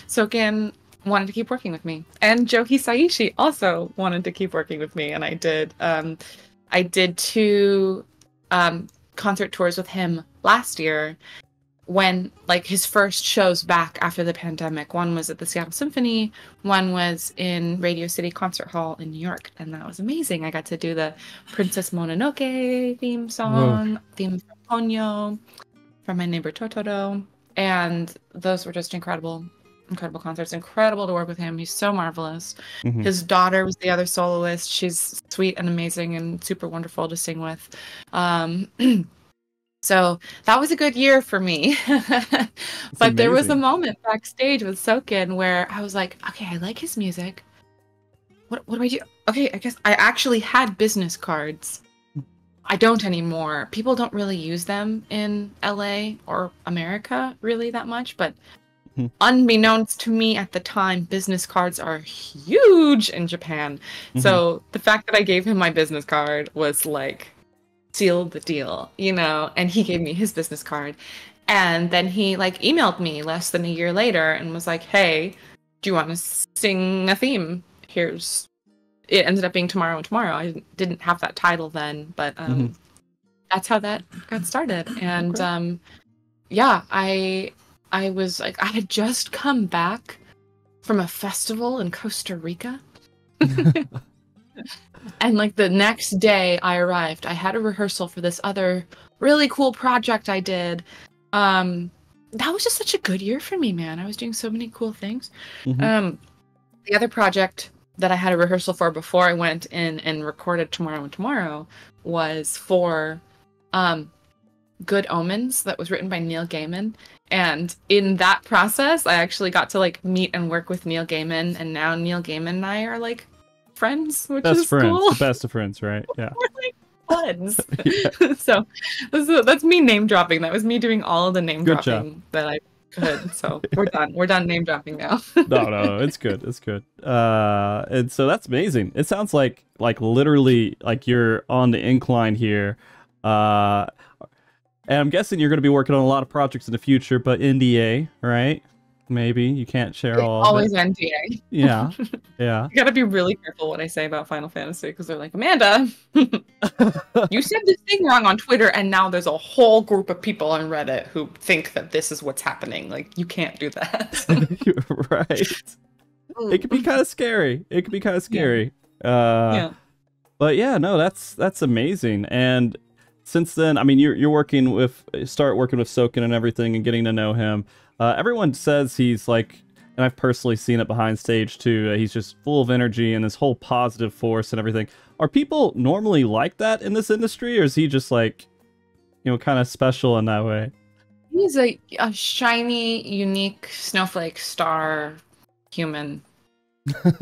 Soken wanted to keep working with me, and Joe Hisaishi also wanted to keep working with me, and I did. I did 2 concert tours with him last year when like his first shows back after the pandemic. One was at the Seattle Symphony, one was in Radio City Concert Hall in New York, and that was amazing. I got to do the Princess Mononoke theme song, theme from Ponyo, from My Neighbor Totoro, and those were just incredible concerts. Incredible to work with him. He's so marvelous. His daughter was the other soloist. She's sweet and amazing and super wonderful to sing with. So that was a good year for me. But there was a moment backstage with Soken where I was like, okay, I like his music. What do I do? Okay, I guess I actually had business cards I don't anymore. People don't really use them in LA or America really that much, but unbeknownst to me at the time, business cards are huge in Japan. So the fact that I gave him my business card was like sealed the deal, you know, and he gave me his business card. And then he like emailed me less than a year later and was like, hey, do you want to sing a theme? It ended up being Tomorrow and Tomorrow. I didn't have that title then, but that's how that got started. And yeah, I was like, I had just come back from a festival in Costa Rica. And like the next day I arrived, I had a rehearsal for this other really cool project I did. That was just such a good year for me, man. I was doing so many cool things. The other project that I had a rehearsal for before I went in and recorded Tomorrow and Tomorrow was for Good Omens, that was written by Neil Gaiman. And in that process, I actually got to like meet and work with Neil Gaiman, and now Neil Gaiman and I are like friends, which is cool. The best of friends, right? Yeah. We're like buds. So that's me name dropping. That was me doing all of the name dropping that I could. So we're done. We're done name dropping now. No, it's good. It's good. And so that's amazing. It sounds like literally like you're on the incline here. And I'm guessing you're going to be working on a lot of projects in the future, but NDA, right? Maybe you can't share all. Always NDA. Yeah, yeah. You gotta be really careful what I say about Final Fantasy, because they're like, Amanda, you said this thing wrong on Twitter, and now there's a whole group of people on Reddit who think that this is what's happening. Like, you can't do that. Right. It could be kind of scary. Yeah. But yeah, no, that's amazing. And since then, I mean, you're start working with Soken and everything, and getting to know him. Everyone says he's like, and I've personally seen it behind stage too, he's just full of energy and this whole positive force and everything. Are people normally like that in this industry, or is he just like, you know, kind of special in that way? He's a shiny, unique snowflake star human.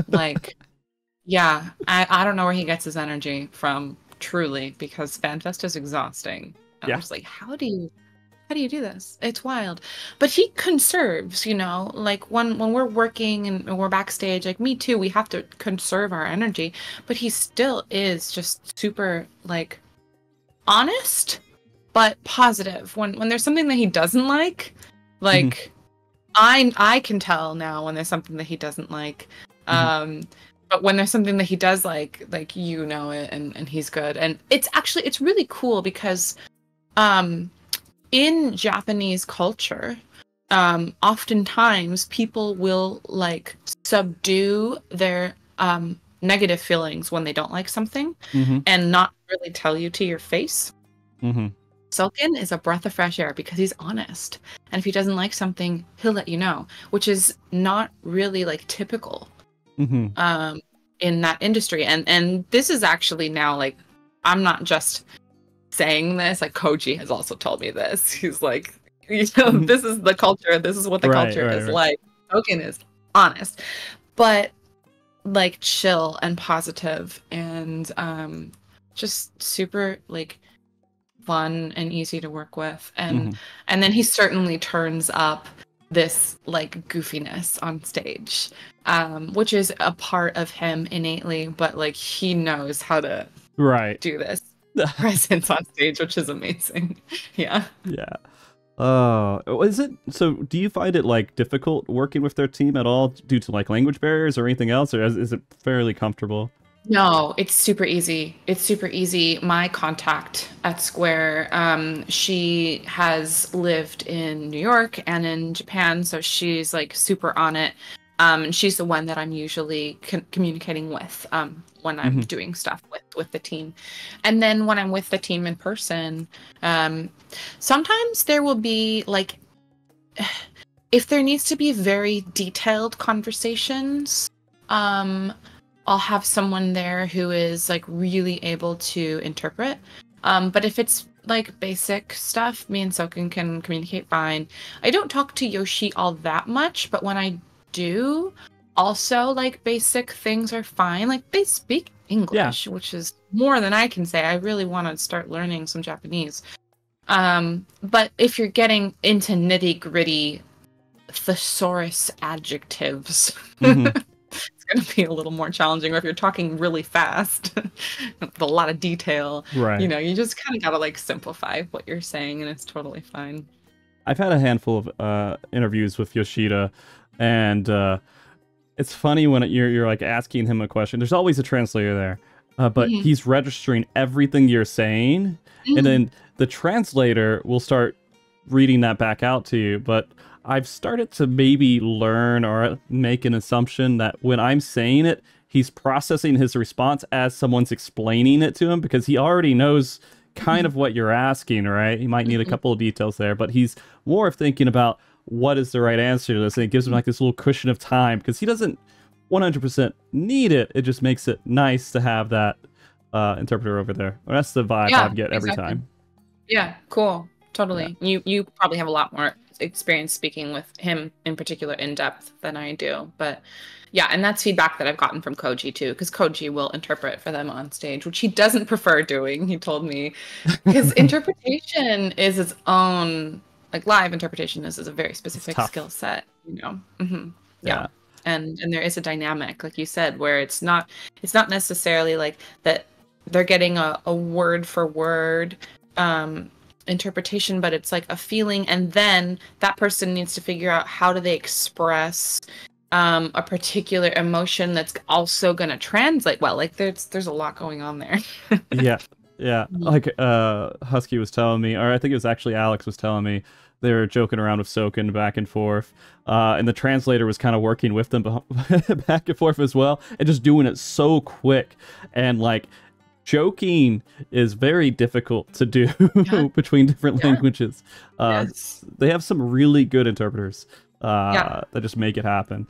Like, yeah, I don't know where he gets his energy from, truly, because FanFest is exhausting. And I'm just like, how do you do this? It's wild. But he conserves, you know, like when we're working and we're backstage, like me too, we have to conserve our energy, but he still is just super like honest, but positive. When there's something that he doesn't like I can tell now when there's something that he doesn't like. But when there's something that he does like, you know it, and he's good. And it's really cool because in Japanese culture, oftentimes people will like subdue their negative feelings when they don't like something and not really tell you to your face. Soken is a breath of fresh air because he's honest. And if he doesn't like something, he'll let you know, which is not really like typical in that industry. And this is actually now like, I'm not just saying this, like Koji has also told me this. He's like, you know, this is the culture, this is what the culture is like. Soken is honest, but like chill and positive and just super like fun and easy to work with. And then he certainly turns up this like goofiness on stage, which is a part of him innately, but like he knows how to do this presence on stage, which is amazing. Yeah. Is it so? Do you find it like difficult working with their team at all due to like language barriers or anything else, or is it fairly comfortable? No, it's super easy. My contact at Square, she has lived in New York and in Japan, so she's like super on it. And she's the one that I'm usually communicating with when I'm doing stuff with the team. And then when I'm with the team in person, sometimes there will be like, if there needs to be very detailed conversations, I'll have someone there who is like really able to interpret. But if it's like basic stuff, me and Soken can communicate fine. I don't talk to Yoshi all that much, but when I do, also like basic things are fine. Like they speak English, which is more than I can say. I really want to start learning some Japanese. But if you're getting into nitty-gritty thesaurus adjectives, it's going to be a little more challenging. Or if you're talking really fast with a lot of detail, right. you just kind of got to like simplify what you're saying, and it's totally fine. I've had a handful of interviews with Yoshida, and it's funny when you're like asking him a question. There's always a translator there, but he's registering everything you're saying, and then the translator will start reading that back out to you. But I've started to maybe learn or make an assumption that when I'm saying it, he's processing his response as someone's explaining it to him, because he already knows kind of what you're asking, right? He might need a couple of details there, but he's more of thinking about what is the right answer to this, and it gives him like this little cushion of time, because he doesn't 100% need it. It just makes it nice to have that interpreter over there. Well, that's the vibe I get every time. Yeah, cool. Totally. Yeah. You probably have a lot more experience speaking with him in particular in depth than I do, but yeah, and that's feedback that I've gotten from Koji too, because Koji will interpret for them on stage, which he doesn't prefer doing, he told me, because interpretation is its own, like live interpretation is a very specific skill set, you know. Yeah. And there is a dynamic, like you said, where it's not necessarily like that they're getting a word for word interpretation, but it's like a feeling, and then that person needs to figure out how do they express a particular emotion that's also going to translate well. Like there's a lot going on there. yeah like Husky was telling me, or I think it was actually Alex was telling me, they were joking around with Soken back and forth, and the translator was kind of working with them back and forth as well, and just doing it so quick. And like joking is very difficult to do between different languages. They have some really good interpreters that just make it happen.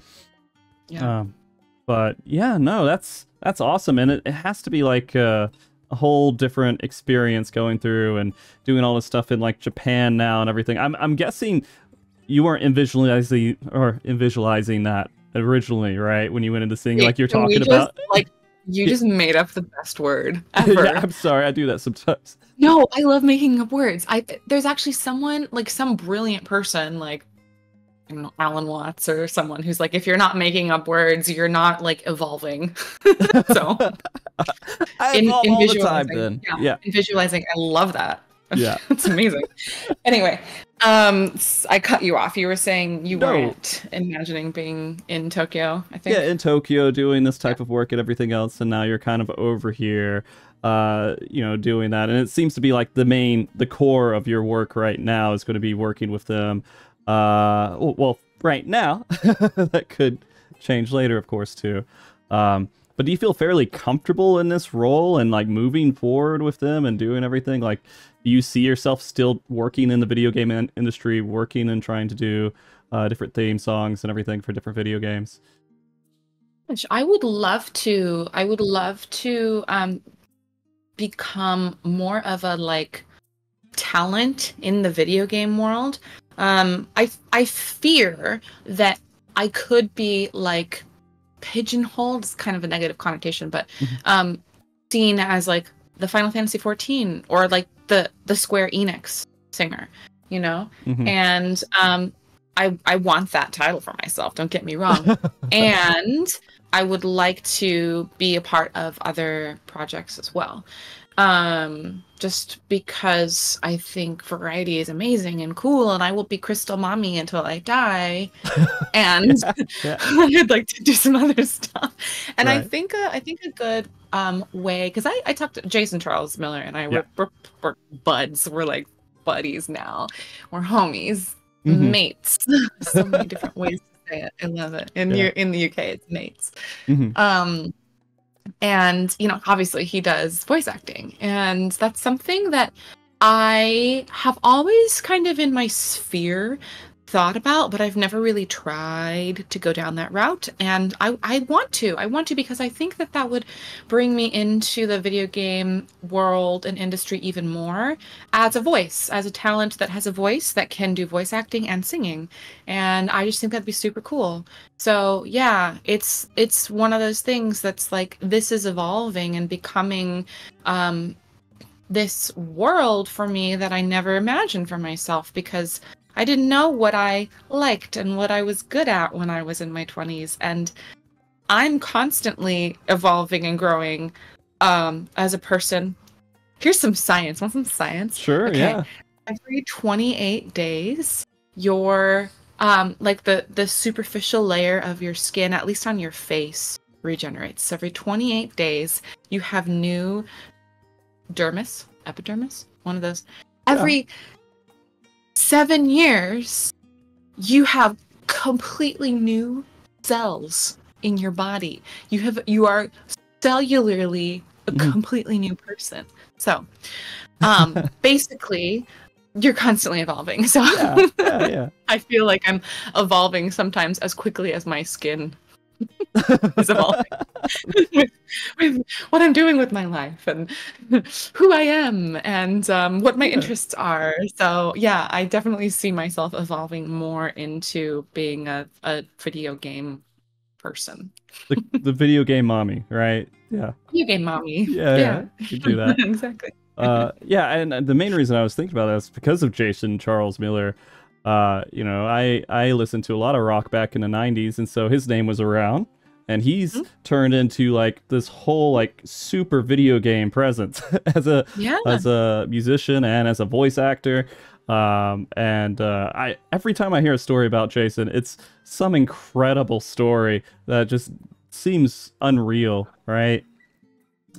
But yeah, no, that's awesome, and it has to be like a whole different experience going through and doing all this stuff in like Japan now and everything. I'm guessing you weren't visualizing that originally, right? When you went into singing, like you're talking about, like you just made up the best word ever. Yeah, I'm sorry, I do that sometimes. No, I love making up words. There's actually someone, like some brilliant person, like I don't know, Alan Watts or someone who's like, if you're not making up words, you're not like evolving. So I evolve all the time then. Yeah. In visualizing, I love that. Yeah. It's amazing. Anyway, I cut you off. You were saying you weren't imagining being in Tokyo, I think. Yeah, in Tokyo doing this type of work and everything else, and now you're kind of over here doing that. And it seems to be like the core of your work right now is going to be working with them. Well, right now. That could change later, of course, too. But do you feel fairly comfortable in this role and like moving forward with them and doing everything? Like, do you see yourself still working in the video game industry, working and trying to do different theme songs and everything for different video games? I would love to. Become more of a like talent in the video game world. I fear that I could be like pigeonholed, is kind of a negative connotation, but seen as like the Final Fantasy 14 or like the Square Enix singer, you know? And I want that title for myself, don't get me wrong. And I would like to be a part of other projects as well. Just because I think variety is amazing and cool, and I will be Crystal Mommy until I die. And I'd like to do some other stuff. And I think a good way, because I talked to Jason Charles Miller and I we're buds. We're like buddies now. We're homies, mates. So many different ways to say it. I love it. In the UK, it's mates. And, obviously he does voice acting. And that's something that I have always kind of in my sphere thought about, but I've never really tried to go down that route. And I want to. I want to because I think that that would bring me into the video game world and industry even more as a voice, as a talent that has a voice that can do voice acting and singing. And I just think that'd be super cool. So yeah, it's one of those things that's like this is evolving and becoming this world for me that I never imagined for myself because I didn't know what I liked and what I was good at when I was in my 20s. And I'm constantly evolving and growing as a person. Here's some science. Want some science? Sure, okay. yeah. Every 28 days, your like the superficial layer of your skin, at least on your face, regenerates. So every 28 days, you have new epidermis, one of those. Every 7 years, you have completely new cells in your body. You are cellularly a completely new person. So, basically, you're constantly evolving. So, yeah. I feel like I'm evolving sometimes as quickly as my skin is evolving with what I'm doing with my life and who I am and what my interests are. So yeah, I definitely see myself evolving more into being a video game person. The video game mommy, right? Yeah. Video game mommy. Yeah. You do that. Exactly. Yeah, and the main reason I was thinking about that is because of Jason Charles Miller. You know, I listened to a lot of rock back in the 90s, and so his name was around, and he's turned into like this whole like super video game presence as a musician and as a voice actor. I every time I hear a story about Jason, it's some incredible story that just seems unreal, right?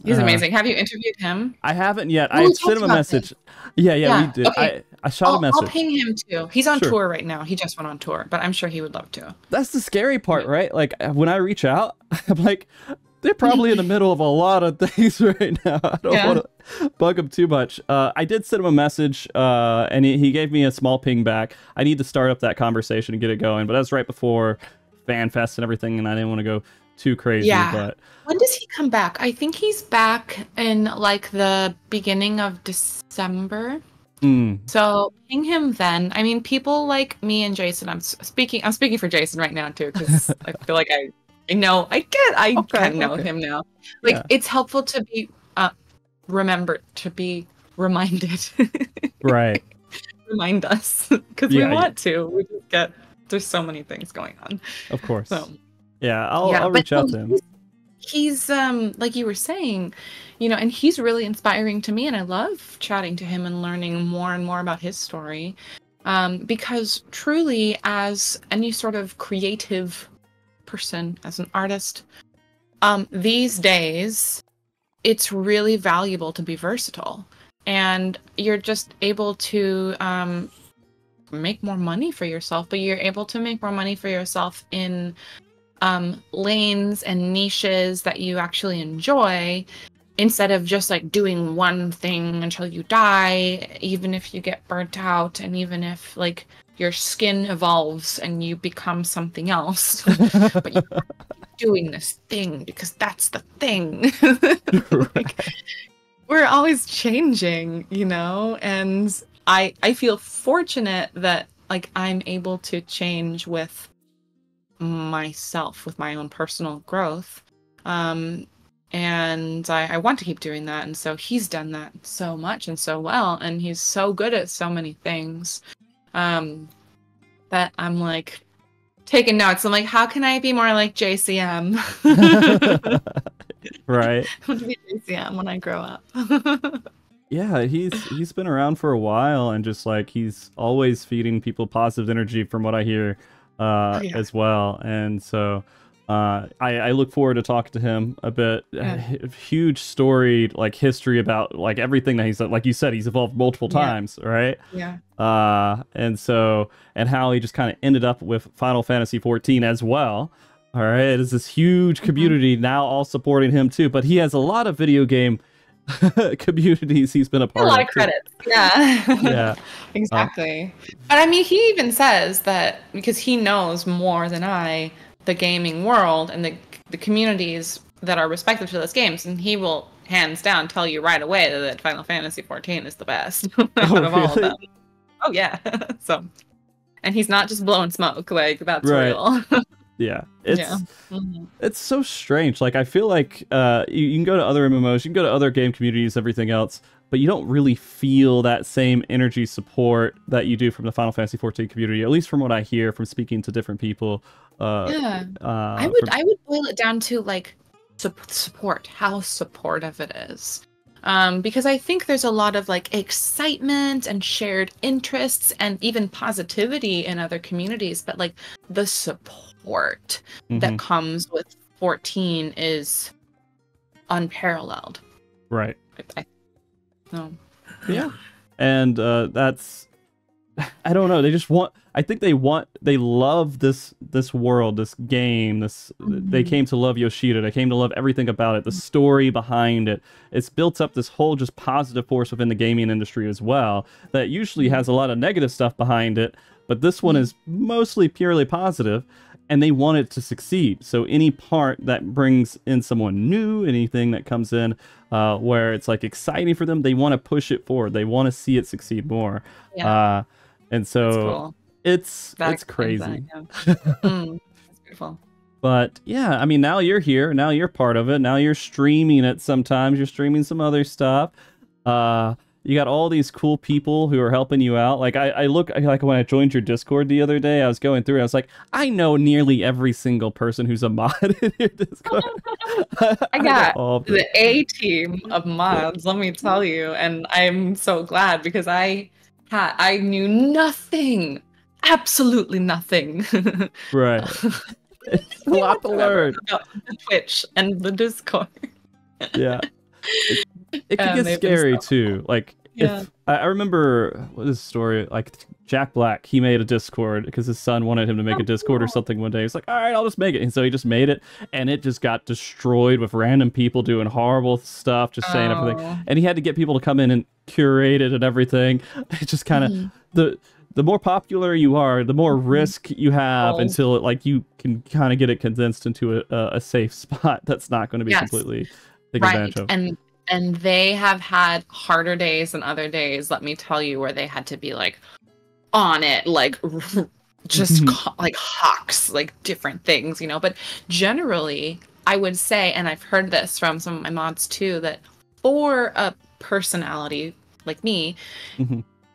He's amazing. Have you interviewed him? I haven't yet. I sent him a message. Yeah, we did. Okay. I shot a message. I'll ping him too. He's on tour right now. He just went on tour, but I'm sure he would love to. That's the scary part, right? Like when I reach out, I'm like, they're probably in the middle of a lot of things right now. I don't want to bug him too much. I did send him a message, and he gave me a small ping back. I need to start up that conversation and get it going, but that's right before FanFest and everything, and I didn't want to go too crazy. Yeah. But when does he come back? I think he's back in like the beginning of December. So ping him then. I mean, people like me and Jason. I'm speaking for Jason right now too, because I feel like I know I kind of know him now. Like it's helpful to be reminded. Right. Remind us because we want to. We just get there's so many things going on. Of course. So. Yeah, I'll reach out to him. He's like you were saying, you know, and he's really inspiring to me, and I love chatting to him and learning more and more about his story. Because truly, as any sort of creative person, as an artist, these days, it's really valuable to be versatile, and you're just able to make more money for yourself, but you're able to make more money for yourself in lanes and niches that you actually enjoy, instead of just like doing one thing until you die, even if you get burnt out and even if like your skin evolves and you become something else. But you're doing this thing because that's the thing. Like, we're always changing, you know, and I feel fortunate that like I'm able to change with myself, with my own personal growth, and I want to keep doing that. And so he's done that so much and so well, and he's so good at so many things, that I'm like taking notes. I'm like, how can I be more like JCM? Right. I want to be JCM when I grow up. Yeah, he's been around for a while, and just like he's always feeding people positive energy from what I hear. As well, and so I look forward to talking to him a bit. Huge story, like history about like everything that he's like you said, he's evolved multiple times, right? And so, and how he just kind of ended up with Final Fantasy 14 as well. All right, it's this huge community now all supporting him too, but he has a lot of video game communities he's been a part A of. lot of credits. Yeah. Yeah. Exactly. But I mean, he even says that because he knows more than I the gaming world and the communities that are respective to those games, and he will hands down tell you right away that Final Fantasy 14 is the best out of all of them. Oh yeah. So, and he's not just blowing smoke. Like that's real. Yeah, it's so strange. Like I feel like you can go to other MMOs, you can go to other game communities, everything else, but you don't really feel that same energy support that you do from the Final Fantasy 14 community. At least from what I hear from speaking to different people. I would boil it down to like support, how supportive it is. Because I think there's a lot of like excitement and shared interests and even positivity in other communities, but like the support that comes with 14 is unparalleled. Right. No. Yeah. And that's, I don't know. They just want, I think they love this world, this game, they came to love Yoshida. They came to love everything about it, the story behind it. It's built up this whole just positive force within the gaming industry as well that usually has a lot of negative stuff behind it, but this one is mostly purely positive, and they want it to succeed. So any part that brings in someone new, anything that comes in where it's like exciting for them, they want to push it forward. They want to see it succeed more. Yeah. And so cool. it's crazy. That's beautiful. But yeah, I mean, now you're here. Now you're part of it. Now you're streaming it sometimes. You're streaming some other stuff. You got all these cool people who are helping you out. Like I look, like when I joined your Discord the other day, I was going through it. I was like, I know nearly every single person who's a mod in your Discord. I got the A team of mods, let me tell you. And I'm so glad because I knew nothing, absolutely nothing. Right. It's a lot to learn. About the Twitch and the Discord. Yeah. It can get scary too. Like, if I remember this story, like Jack Black, he made a Discord because his son wanted him to make a Discord or something one day. He's like, all right, I'll just make it. And so he just made it, and it just got destroyed with random people doing horrible stuff, just saying everything. And he had to get people to come in and curate it and everything. It just kind of, the more popular you are, the more risk you have until it, like, you can kind of get it condensed into a safe spot that's not going to be completely taken advantage of. And they have had harder days than other days, let me tell you, where they had to be like on it, like just like hawks, like different things, you know. But generally, I would say, and I've heard this from some of my mods too, that for a personality like me,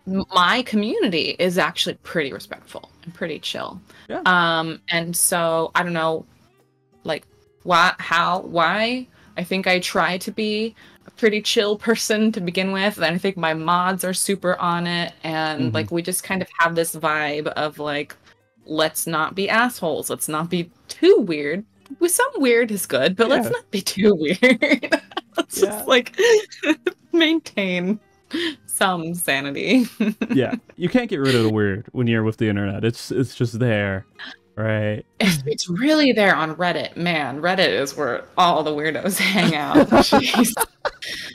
my community is actually pretty respectful and pretty chill. Yeah. And so I don't know, like why. I think I try to be a pretty chill person to begin with, and I think my mods are super on it, and like we just kind of have this vibe of like, let's not be assholes, let's not be too weird. With some weird is good, but let's not be too weird. Let's just like maintain some sanity. Yeah, you can't get rid of the weird when you're with the internet. It's just there. Right. It's really there on Reddit. Man, Reddit is where all the weirdos hang out. Jeez.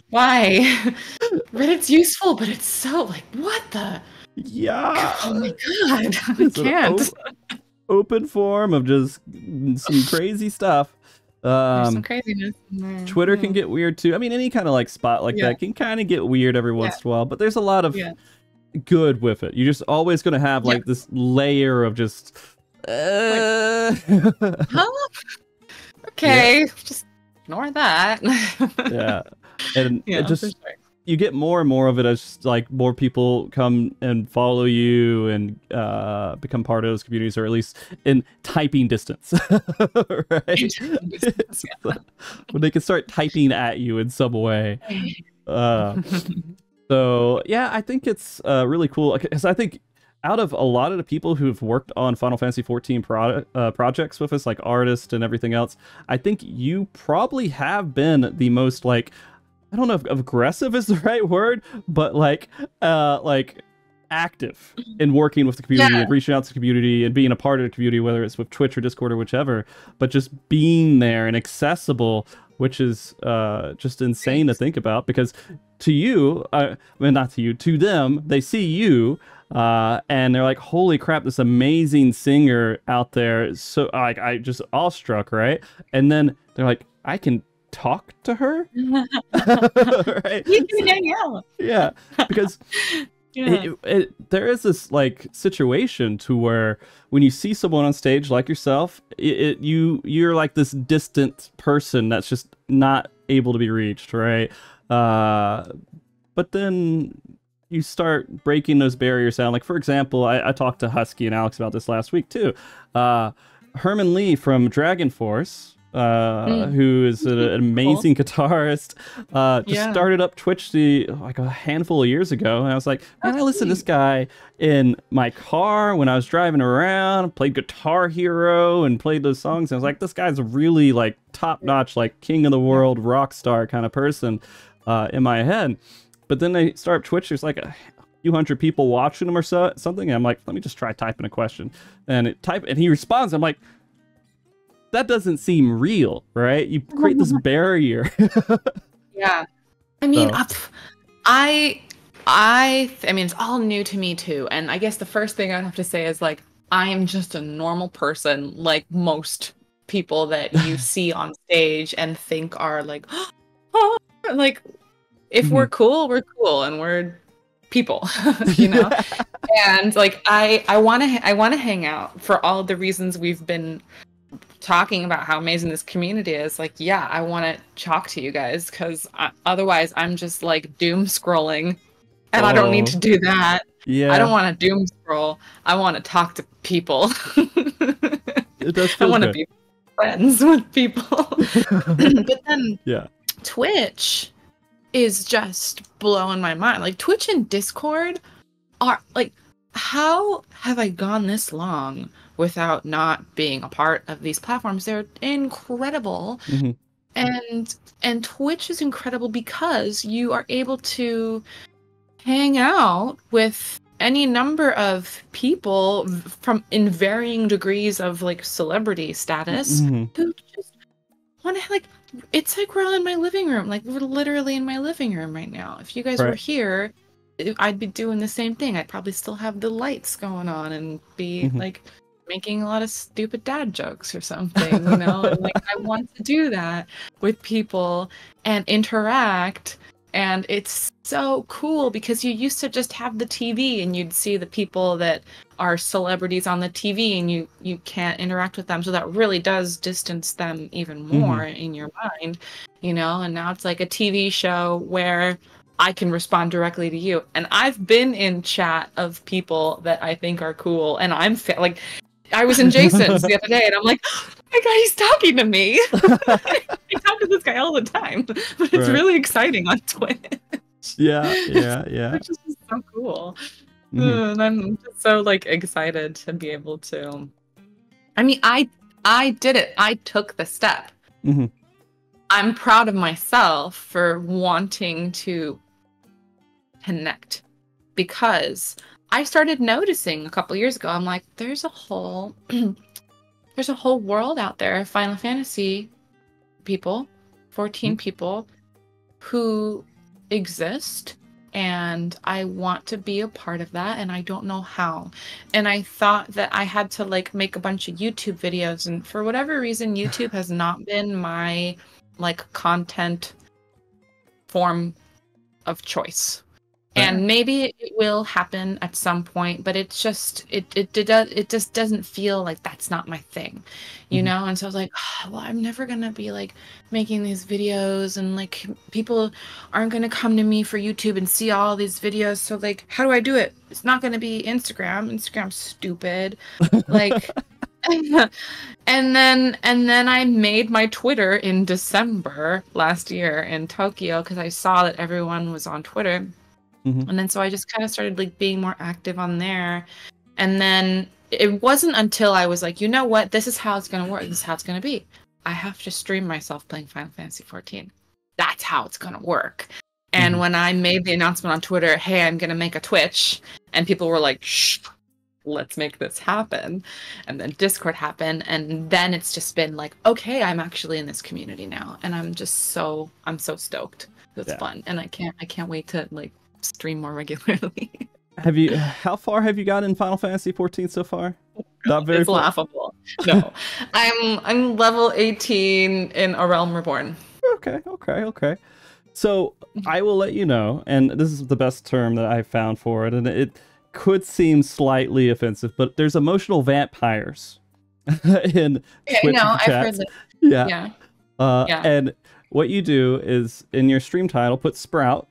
Why? Reddit's useful, but it's so like, what the? Yeah. Oh my god. I can't. Open forum of just some crazy stuff. There's some craziness in there. Twitter can get weird too. I mean, any kind of like spot like that can kind of get weird every once in a while, but there's a lot of good with it. You're just always going to have like this layer of just okay, just ignore that. And it just you get more and more of it as just, like, more people come and follow you and become part of those communities, or at least in typing distance. Right? When they can start typing at you in some way. So yeah, I think it's really cool, because I think out of a lot of the people who've worked on Final Fantasy 14 projects with us, like artists and everything else, I think you probably have been the most, like, I don't know if aggressive is the right word, but like active in working with the community and reaching out to the community and being a part of the community, whether it's with Twitch or Discord or whichever, but just being there and accessible which is just insane to think about, because to you, I mean, not to you, to them, they see you, and they're like, holy crap, this amazing singer out there. So like, I just awestruck, right? And then they're like, I can talk to her? Right? You can hang out. Yeah, because Yeah. there is this like situation to where when you see someone on stage like yourself, you're like this distant person that's just not able to be reached, right? But then you start breaking those barriers down. Like, for example, I talked to Husky and Alex about this last week too. Herman Lee from Dragon Force, who is an amazing guitarist, just started up Twitch like a handful of years ago, and I was like, man, I listened to this guy in my car when I was driving around, played Guitar Hero and played those songs, and I was like, this guy's a really like top-notch, like king of the world rock star kind of person in my head. But then they start up Twitch, there's like a few hundred people watching him or something, and I'm like, let me just try typing a question, and he responds. I'm like, that doesn't seem real, right? You create this barrier. Yeah. I mean, I mean, it's all new to me too. And I guess the first thing I'd have to say is like, I am just a normal person, like most people that you see on stage and think are like, oh, like, if we're cool, and we're people, you know? And like, I want to hang out for all the reasons we've been talking about how amazing this community is. Like, yeah, I want to talk to you guys, because otherwise I'm just like doom scrolling, and I don't need to do that. Yeah, I don't want to doom scroll. I want to talk to people. It does feel I want to good. be friends with people. But then Twitch is just blowing my mind. Like, Twitch and Discord are like, how have I gone this long without not being a part of these platforms? They're incredible. And Twitch is incredible because you are able to hang out with any number of people from in varying degrees of like celebrity status who just want to, like, it's like we're all in my living room. Like, we're literally in my living room right now. If you guys were here, I'd be doing the same thing. I'd probably still have the lights going on and be like making a lot of stupid dad jokes or something, you know? And like, I want to do that with people and interact. And it's so cool because you used to just have the TV and you'd see the people that are celebrities on the TV and you can't interact with them. So that really does distance them even more in your mind, you know? And now it's like a TV show where I can respond directly to you. And I've been in chat of people that I think are cool, and I'm like, I was in Jason's the other day, and I'm like, oh my god, he's talking to me. I talk to this guy all the time, but it's really exciting on Twitch. Yeah. Which is just so cool. And I'm just so like excited to be able to. I mean, I did it. I took the step. I'm proud of myself for wanting to connect, because I started noticing a couple years ago, I'm like, there's a whole world out there of Final Fantasy people, 14 people who exist, and I want to be a part of that, and I don't know how. And I thought that I had to like make a bunch of YouTube videos, and for whatever reason, YouTube has not been my like content form of choice. And maybe it will happen at some point, but it's just it just doesn't feel like that's not my thing, you know. And so I was like, oh, well, I'm never gonna be like making these videos, and like people aren't gonna come to me for YouTube and see all these videos. So like, how do I do it? It's not gonna be Instagram. Instagram's stupid. Like, and then I made my Twitter in December last year in Tokyo because I saw that everyone was on Twitter. And then so I just kind of started like being more active on there. And then it wasn't until I was like, you know what, this is how it's going to work. This is how it's going to be. I have to stream myself playing Final Fantasy 14. That's how it's going to work. And when I made the announcement on Twitter, hey, I'm going to make a Twitch, and people were like, shh, let's make this happen. And then Discord happened, and then it's just been like, okay, I'm actually in this community now, and I'm so stoked. It's fun, and I can't wait to like stream more regularly. How far have you got in Final Fantasy 14 so far? Not very It's far. laughable. No. I'm level 18 in A Realm Reborn. Okay. So I will let you know, and this is the best term that I found for it, and it could seem slightly offensive, but there's emotional vampires in Twitch I've chats. heard that. Yeah. And what you do is in your stream title, put Sprout,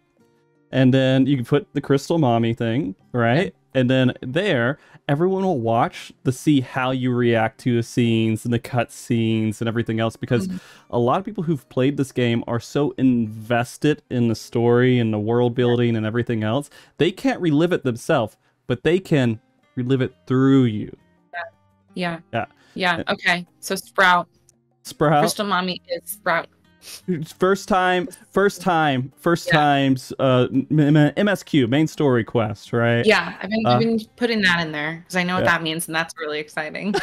and then you can put the Crystal Mommy thing, right? And then there, everyone will watch to see how you react to the scenes and the cut scenes and everything else, because a lot of people who've played this game are so invested in the story and the world building and everything else, they can't relive it themselves, but they can relive it through you. Yeah. Okay. So Sprout. Crystal Mommy is Sprout. First times MSQ, main story quest, right? Yeah, I've been putting that in there because I know what that means, and that's really exciting.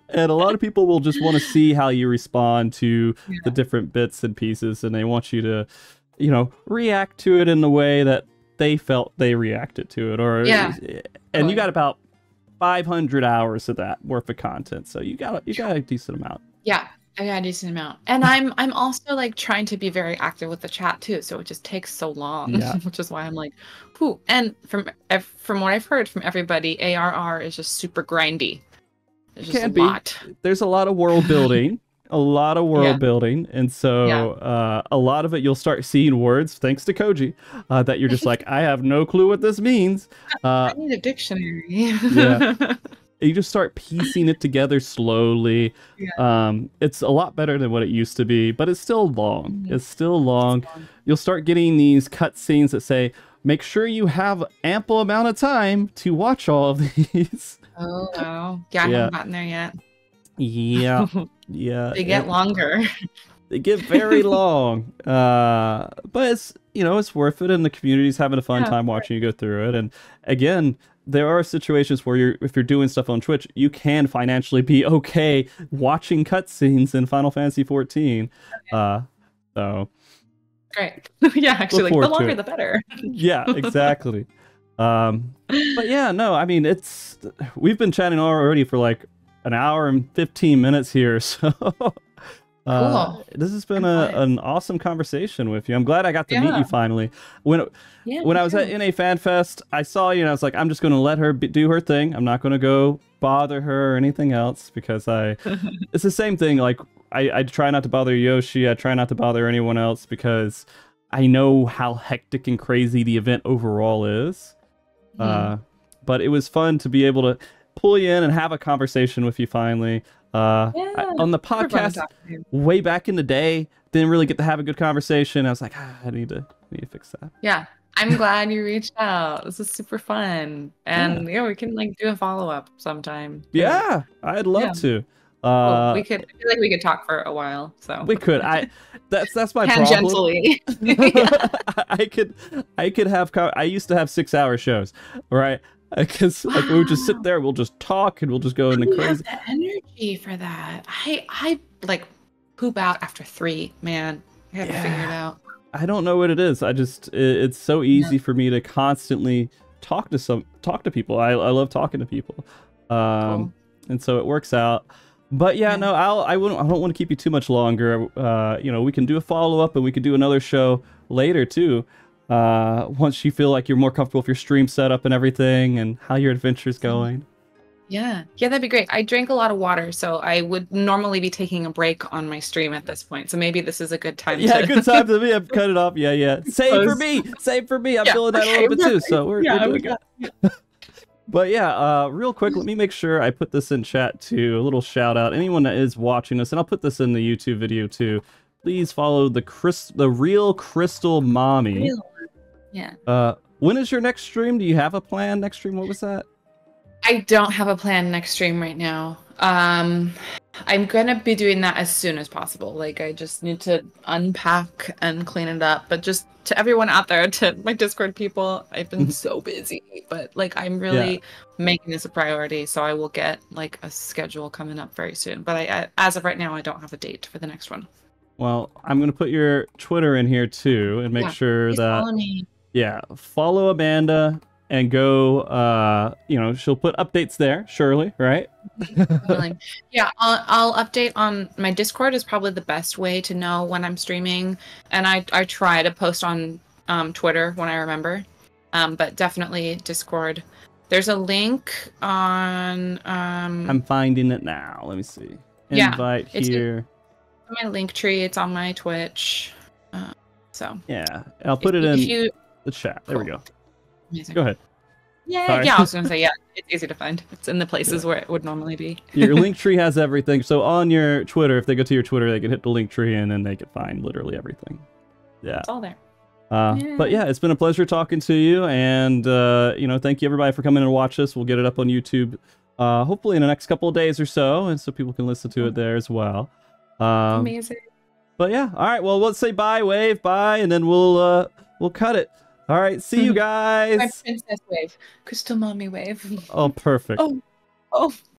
And a lot of people will just want to see how you respond to the different bits and pieces, and they want you to, react to it in the way that they felt they reacted to it. And you got about 500 hours of that worth of content, so you got a decent amount. Yeah. I got a decent amount, and I'm also like trying to be very active with the chat too, so it just takes so long, which is why I'm like, whew. And from what I've heard from everybody, ARR is just super grindy. There's just a lot. There's a lot of world building, and so a lot of it you'll start seeing words thanks to Koji that you're just like, I have no clue what this means. I need a dictionary. You just start piecing it together slowly. It's a lot better than what it used to be, but it's still long. It's still long. You'll start getting these cut scenes that say, make sure you have ample amount of time to watch all of these. Oh, wow. Yeah, I haven't gotten there yet. Yeah. They get longer. They get very long. But it's, it's worth it, and the community's having a fun time watching you go through it. And again, there are situations where if you're doing stuff on Twitch, you can financially be okay watching cutscenes in Final Fantasy 14. So great. Actually, like the longer the better. Yeah, exactly. But yeah, no, I mean, we've been chatting already for like an hour and 15 minutes here, so cool. This has been an awesome conversation with you. I'm glad I got to meet you finally. When I was at NA Fan Fest, I saw you and I was like, I'm just going to let her do her thing. I'm not going to go bother her or anything else, because it's the same thing. Like I try not to bother Yoshi. I try not to bother anyone else, because I know how hectic and crazy the event overall is. But it was fun to be able to pull you in and have a conversation with you finally. On the podcast way back in the day, didn't really get to have a good conversation. I was like, I need to fix that. Yeah, I'm glad you reached out. This is super fun, and we can like do a follow-up sometime too. Yeah, I'd love to. I feel like we could talk for a while, so we could. That's my tangentially problem. I could have. I used to have 6-hour shows, right? Because like we would just sit there, we'll just talk, and we'll just go into crazy. The energy for that. I like poop out after 3. Man, I have to figure it out. I don't know what it is. It's so easy for me to constantly talk to people. I love talking to people, Cool. and so it works out. But no, I don't want to keep you too much longer. We can do a follow up, and we can do another show later too. Once you feel like you're more comfortable with your stream setup and everything, and how your adventure's going. Yeah, that'd be great. I drank a lot of water, so I would normally be taking a break on my stream at this point. So maybe this is a good time. Good time to me. I've cut it off. Yeah. Same for me. I'm feeling that a little bit too. So we're doing good. But real quick, let me make sure I put this in chat too. A little shout out. Anyone that is watching this, and I'll put this in the YouTube video too. Please follow the real Crystal Mommy. Yeah. When is your next stream? Do you have a plan next stream? What was that? I don't have a plan next stream right now. I'm gonna be doing that as soon as possible. Like, I just need to unpack and clean it up. But just to everyone out there, to my Discord people, I've been so busy. But like, I'm really making this a priority, so I will get like a schedule coming up very soon. But I as of right now, I don't have a date for the next one. Well, I'm gonna put your Twitter in here too, and make sure that follow me. Yeah, follow Amanda and go. You know, she'll put updates there, surely, right? Yeah, I'll update on my Discord is probably the best way to know when I'm streaming, and I try to post on Twitter when I remember, but definitely Discord. There's a link on. I'm finding it now. Let me see. Invite here. It's my link tree. It's on my Twitch. So yeah, I'll put it in the chat. There we go. Amazing. Go ahead. Yeah, I was gonna say it's easy to find. It's in the places where it would normally be. Your link tree has everything. So on your Twitter, if they go to your Twitter, they can hit the link tree and then they can find literally everything. Yeah, it's all there. But yeah, it's been a pleasure talking to you, and you know, thank you everybody for coming and watch this. We'll get it up on YouTube, hopefully in the next couple of days or so, and so people can listen to it there as well. Amazing. But yeah, all right. Well, let's say bye, wave, bye, and then we'll cut it. All right, see you guys. My princess wave, crystal mommy wave. Oh, perfect. Oh.